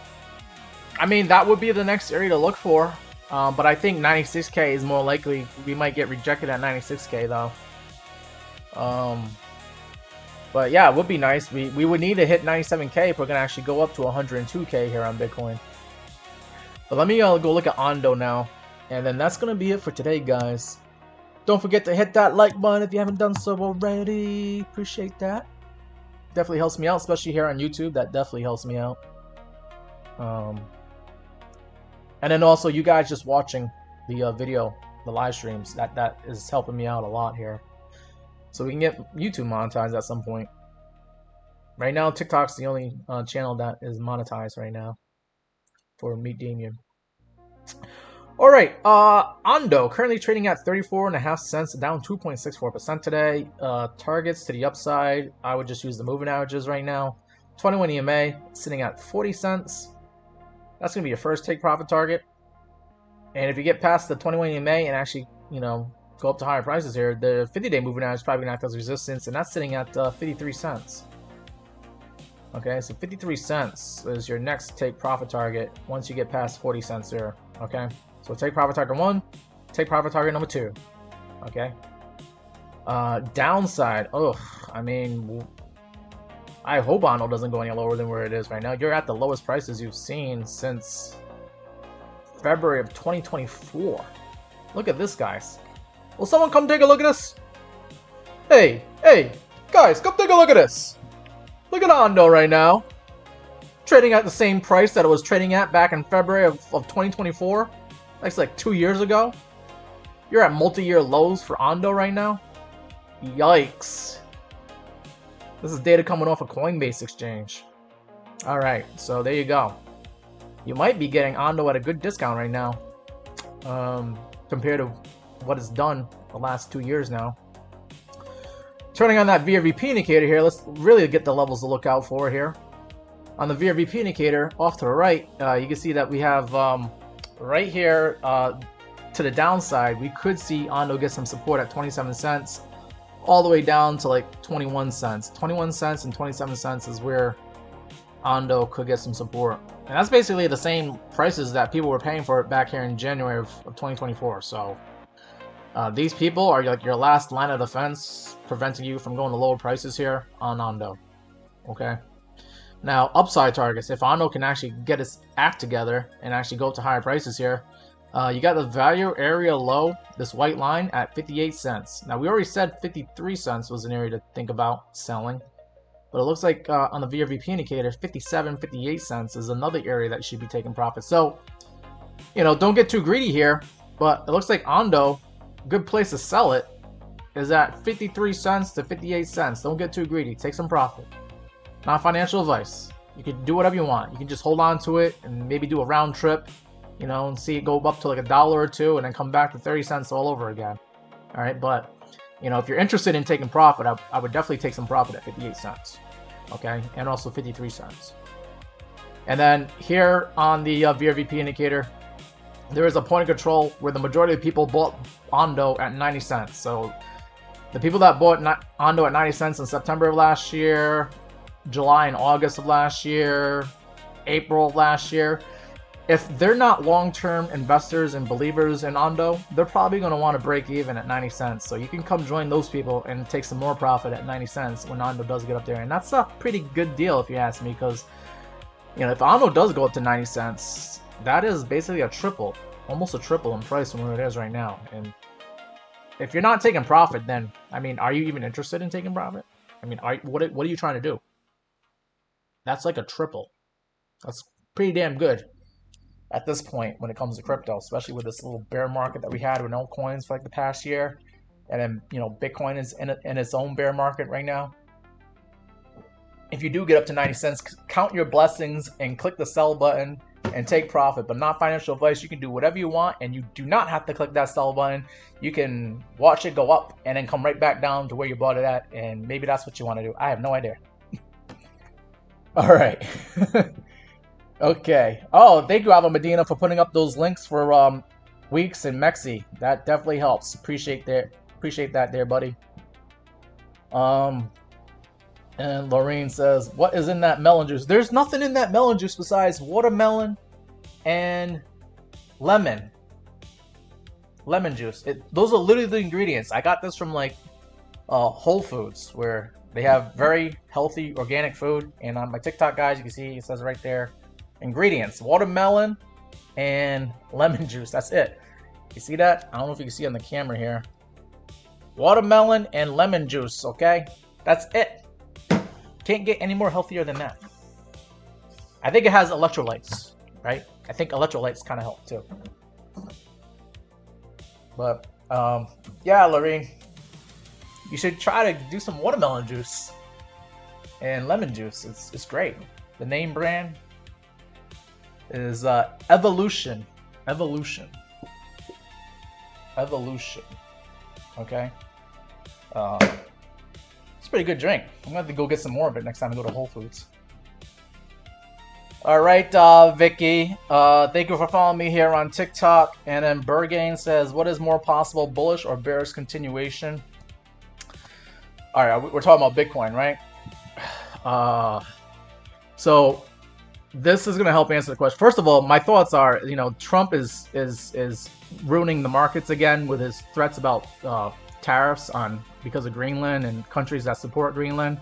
I mean, that would be the next area to look for. But I think 96K is more likely. We might get rejected at 96K though. But yeah, it would be nice. We would need to hit 97K if we're gonna actually go up to 102K here on Bitcoin. But let me go look at Ondo now, and then that's gonna be it for today, guys. Don't forget to hit that like button if you haven't done so already. Appreciate that. Definitely helps me out, especially here on YouTube. That definitely helps me out. And then also you guys just watching the video, the live streams, that is helping me out a lot here. So we can get YouTube monetized at some point. Right now, TikTok's the only channel that is monetized right now for Meet Damien. All right, Ondo currently trading at 34.5 cents, down 2.64% today. Targets to the upside, I would just use the moving averages right now. 21 EMA sitting at 40 cents. That's gonna be your first take profit target. And if you get past the 21 EMA and actually, you know, go up to higher prices here, the 50-day moving average is probably gonna act as resistance, and that's sitting at 53 cents. Okay, so 53 cents is your next take profit target once you get past 40 cents there. Okay, so take profit target 1, take profit target number 2. Okay, downside, I mean, I hope Ondo doesn't go any lower than where it is right now. You're at the lowest prices you've seen since February of 2024. Look at this, guys. Will someone come take a look at this? Hey, guys, come take a look at this. Look at Ondo right now. Trading at the same price that it was trading at back in February of 2024. That's like 2 years ago. You're at multi-year lows for Ondo right now. Yikes. This is data coming off a Coinbase exchange. Alright, so there you go. You might be getting Ondo at a good discount right now. Compared to what it's done the last 2 years now. Turning on that VRVP indicator here, let's really get the levels to look out for here. On the VRVP indicator, off to the right, you can see that we have right here to the downside, we could see Ondo get some support at 27 cents. All the way down to like 21 cents. 21 cents and 27 cents is where Ondo could get some support. And that's basically the same prices that people were paying for it back here in January of 2024. So these people are like your last line of defense, preventing you from going to lower prices here on Ondo. Okay. Now, upside targets. If Ondo can actually get its act together and actually go to higher prices here, You got the value area low, this white line, at 58 cents. Now, we already said 53 cents was an area to think about selling. But it looks like on the VRVP indicator, 57, 58 cents is another area that you should be taking profit. So, you know, don't get too greedy here. But it looks like Ondo, good place to sell it, is at 53 cents to 58 cents. Don't get too greedy. Take some profit. Not financial advice. You can do whatever you want. You can just hold on to it and maybe do a round trip, you know, and see it go up to like $1 or $2 and then come back to 30 cents all over again. All right, but, you know, if you're interested in taking profit, I would definitely take some profit at 58 cents. Okay, and also 53 cents. And then here on the VRVP indicator, there is a point of control where the majority of people bought Ondo at 90 cents. So the people that bought Ondo at 90 cents in September of last year, July and August of last year, April of last year, if they're not long-term investors and believers in Ondo, they're probably going to want to break even at 90 cents. So you can come join those people and take some more profit at 90 cents when Ondo does get up there. And that's a pretty good deal if you ask me, because, you know, if Ondo does go up to 90 cents, that is basically a triple, almost a triple in price from where it is right now. And if you're not taking profit, then, I mean, are you even interested in taking profit? I mean, what are you trying to do? That's like a triple. That's pretty damn good at this point when it comes to crypto, especially with this little bear market that we had with altcoins for like the past year. And then, you know, Bitcoin is in its own bear market right now. If you do get up to 90 cents, count your blessings and click the sell button and take profit, but not financial advice. You can do whatever you want and you do not have to click that sell button. You can watch it go up and then come right back down to where you bought it at, and maybe that's what you want to do. I have no idea. All right. Okay. Oh, thank you, Alva Medina, for putting up those links for WEEX and MEXC. That definitely helps. Appreciate that there, buddy. And Lorraine says, what is in that melon juice? There's nothing in that melon juice besides watermelon and lemon juice. Those are literally the ingredients. I got this from like Whole Foods, where they have very healthy organic food. And on my TikTok, guys, you can see it says right there, ingredients: watermelon and lemon juice. That's it. You see that? I don't know if you can see on the camera here. Watermelon and lemon juice. Okay, that's it. Can't get any more healthier than that. I think it has electrolytes, right? I think electrolytes kind of help too. But yeah, Lorraine, you should try to do some watermelon juice and lemon juice. It's great. The name brand is Evolution. Okay. It's a pretty good drink. I'm gonna have to go get some more of it next time I go to Whole Foods. All right, Vicky. Thank you for following me here on TikTok. And then Bergain says, "What is more possible, bullish or bearish continuation?" All right, we're talking about Bitcoin, right? So this is gonna help answer the question. First of all, my thoughts are, you know, Trump is ruining the markets again with his threats about tariffs because of Greenland and countries that support Greenland.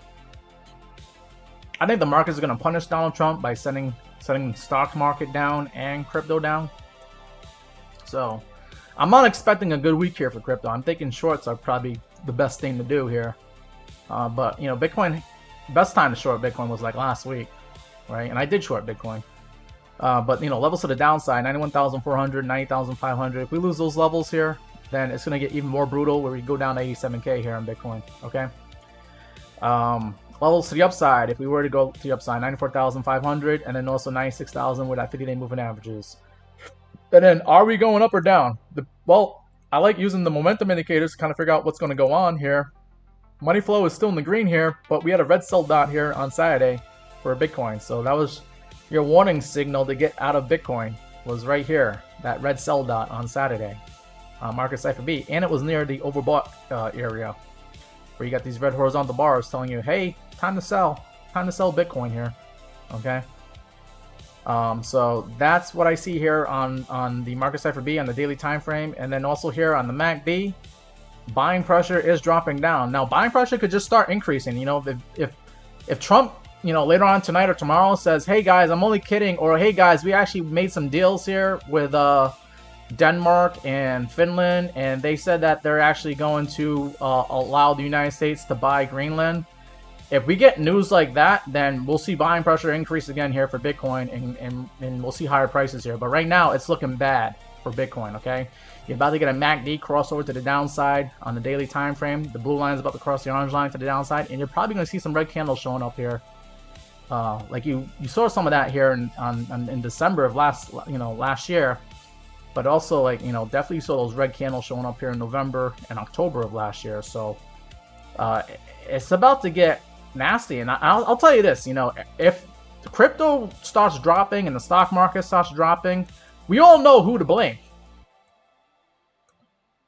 I think the markets are going to punish Donald Trump by sending the stock market down and crypto down. So I'm not expecting a good week here for crypto. I'm thinking shorts are probably the best thing to do here. But, you know, Bitcoin, best time to short Bitcoin was like last week, right? And I did short Bitcoin. But, you know, levels to the downside, 91,400, 90,500. If we lose those levels here, then it's going to get even more brutal where we go down to 87K here on Bitcoin, okay? Levels to the upside, if we were to go to the upside, 94,500, and then also 96,000 with that 50-day moving averages. And then, are we going up or down? Well, I like using the momentum indicators to kind of figure out what's going to go on here. Money flow is still in the green here, but we had a red sell dot here on Saturday for Bitcoin. So that was your warning signal to get out of Bitcoin, was right here, that red sell dot on Saturday. Market Cipher B, and it was near the overbought area where you got these red horizontal bars telling you, hey, time to sell Bitcoin here, okay? So that's what I see here on the Market Cipher B on the daily time frame, and then also here on the MACD, buying pressure is dropping down. Now, buying pressure could just start increasing. You know, if Trump, you know, later on tonight or tomorrow says, hey guys, I'm only kidding, or hey guys, we actually made some deals here with Denmark and Finland, and they said that they're actually going to allow the United States to buy Greenland. If we get news like that, then we'll see buying pressure increase again here for Bitcoin, and we'll see higher prices here. But right now, it's looking bad for Bitcoin, okay? You're about to get a MACD crossover to the downside on the daily time frame. The blue line is about to cross the orange line to the downside, and you're probably going to see some red candles showing up here. Like you saw some of that here in December of last year. But also, like, definitely saw those red candles showing up here in November and October of last year. So it's about to get nasty. And I'll tell you this, if the crypto starts dropping and the stock market starts dropping, we all know who to blame.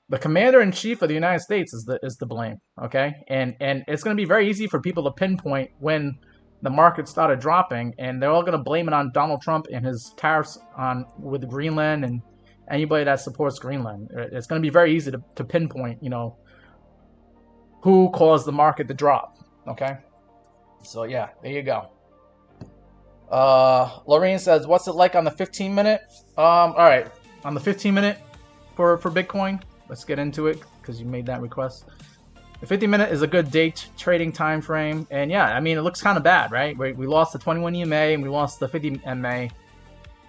The commander-in-chief of the United States is the blame, okay? And it's going to be very easy for people to pinpoint when the market started dropping, and they're all going to blame it on Donald Trump and his tariffs with Greenland and anybody that supports Greenland. It's going to be very easy to pinpoint, who caused the market to drop, okay? So, yeah, there you go. Lorraine says, what's it like on the 15-minute? All right, on the 15-minute for Bitcoin, let's get into it because you made that request. The 50-minute is a good day trading time frame, and yeah, I mean, it looks kind of bad, right? We lost the 21 EMA and we lost the 50 MA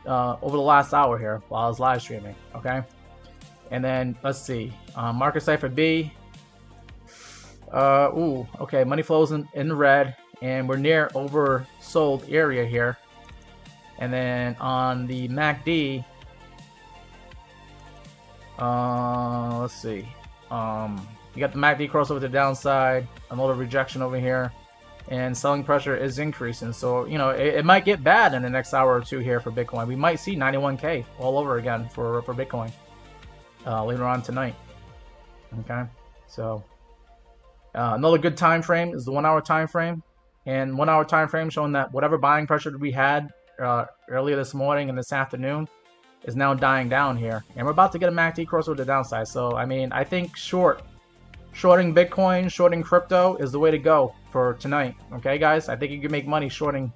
over the last hour here while I was live streaming, okay? And then let's see, market cipher B. Okay, money flows in the red, and we're near oversold area here. And then on the MACD, let's see, you got the MACD crossover to the downside, another rejection over here, and selling pressure is increasing. So, it might get bad in the next hour or two here for Bitcoin. We might see 91K all over again for Bitcoin later on tonight. Okay, so another good time frame is the 1 hour time frame, and 1 hour time frame showing that whatever buying pressure we had earlier this morning and this afternoon is now dying down here, and we're about to get a MACD crossover to the downside. So, I mean, I think shorting Bitcoin, shorting crypto is the way to go for tonight. Okay, guys? I think you can make money shorting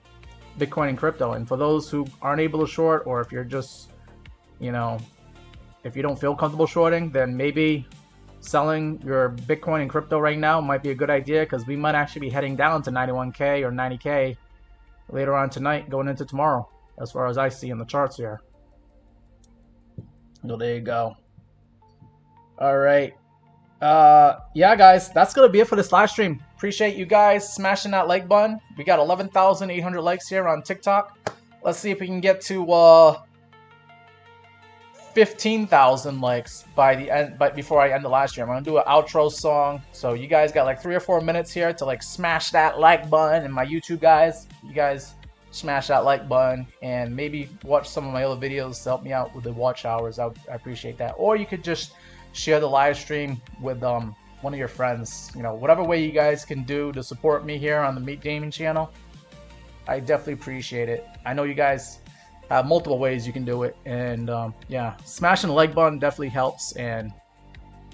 Bitcoin and crypto. And for those who aren't able to short, or if you're just, if you don't feel comfortable shorting, then maybe selling your Bitcoin and crypto right now might be a good idea, because we might actually be heading down to 91K or 90K later on tonight going into tomorrow, as far as I see in the charts here. So there you go. All right. Yeah, guys, that's gonna be it for this live stream. Appreciate you guys smashing that like button. We got 11,800 likes here on TikTok. Let's see if we can get to 15,000 likes by the end, before I end the live stream. I'm gonna do an outro song, so you guys got like 3 or 4 minutes here to like smash that like button. And my YouTube guys, you guys smash that like button, and maybe watch some of my other videos to help me out with the watch hours. I appreciate that. Or you could just share the live stream with one of your friends. Whatever way you guys can do to support me here on the Meat Gaming channel, I definitely appreciate it. I know you guys have multiple ways you can do it, and yeah, smashing the like button definitely helps, and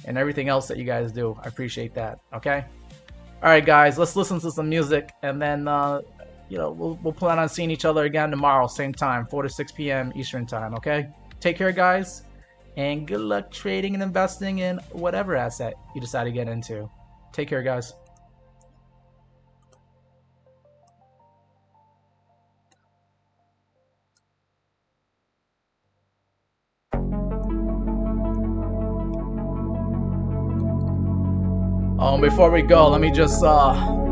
everything else that you guys do, I appreciate that. Okay, all right, guys, let's listen to some music, and then we'll plan on seeing each other again tomorrow, same time, 4 to 6 p.m. Eastern time. Okay, take care, guys. And good luck trading and investing in whatever asset you decide to get into. Take care, guys. Before we go, let me just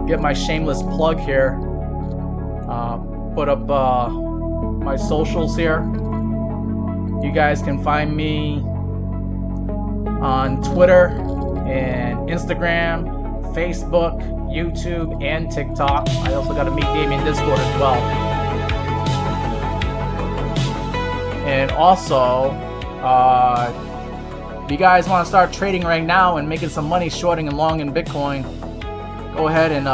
get my shameless plug here. Put up my socials here. You guys can find me on Twitter and Instagram, Facebook, YouTube, and TikTok. I also got a Meat Gaming Discord as well. And also, if you guys want to start trading right now and making some money shorting and long in Bitcoin, go ahead and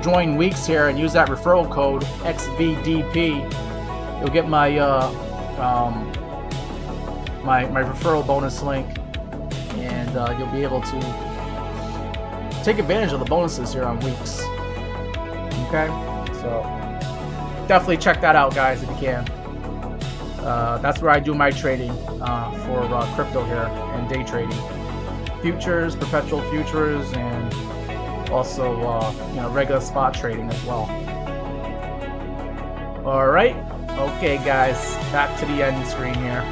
join WEEX here and use that referral code XVDP. You'll get my my referral bonus link, and you'll be able to take advantage of the bonuses here on WEEX. Okay, so definitely check that out, guys, if you can. That's where I do my trading for crypto here and day trading. Futures, perpetual futures, and also regular spot trading as well. All right, okay guys, back to the end screen here.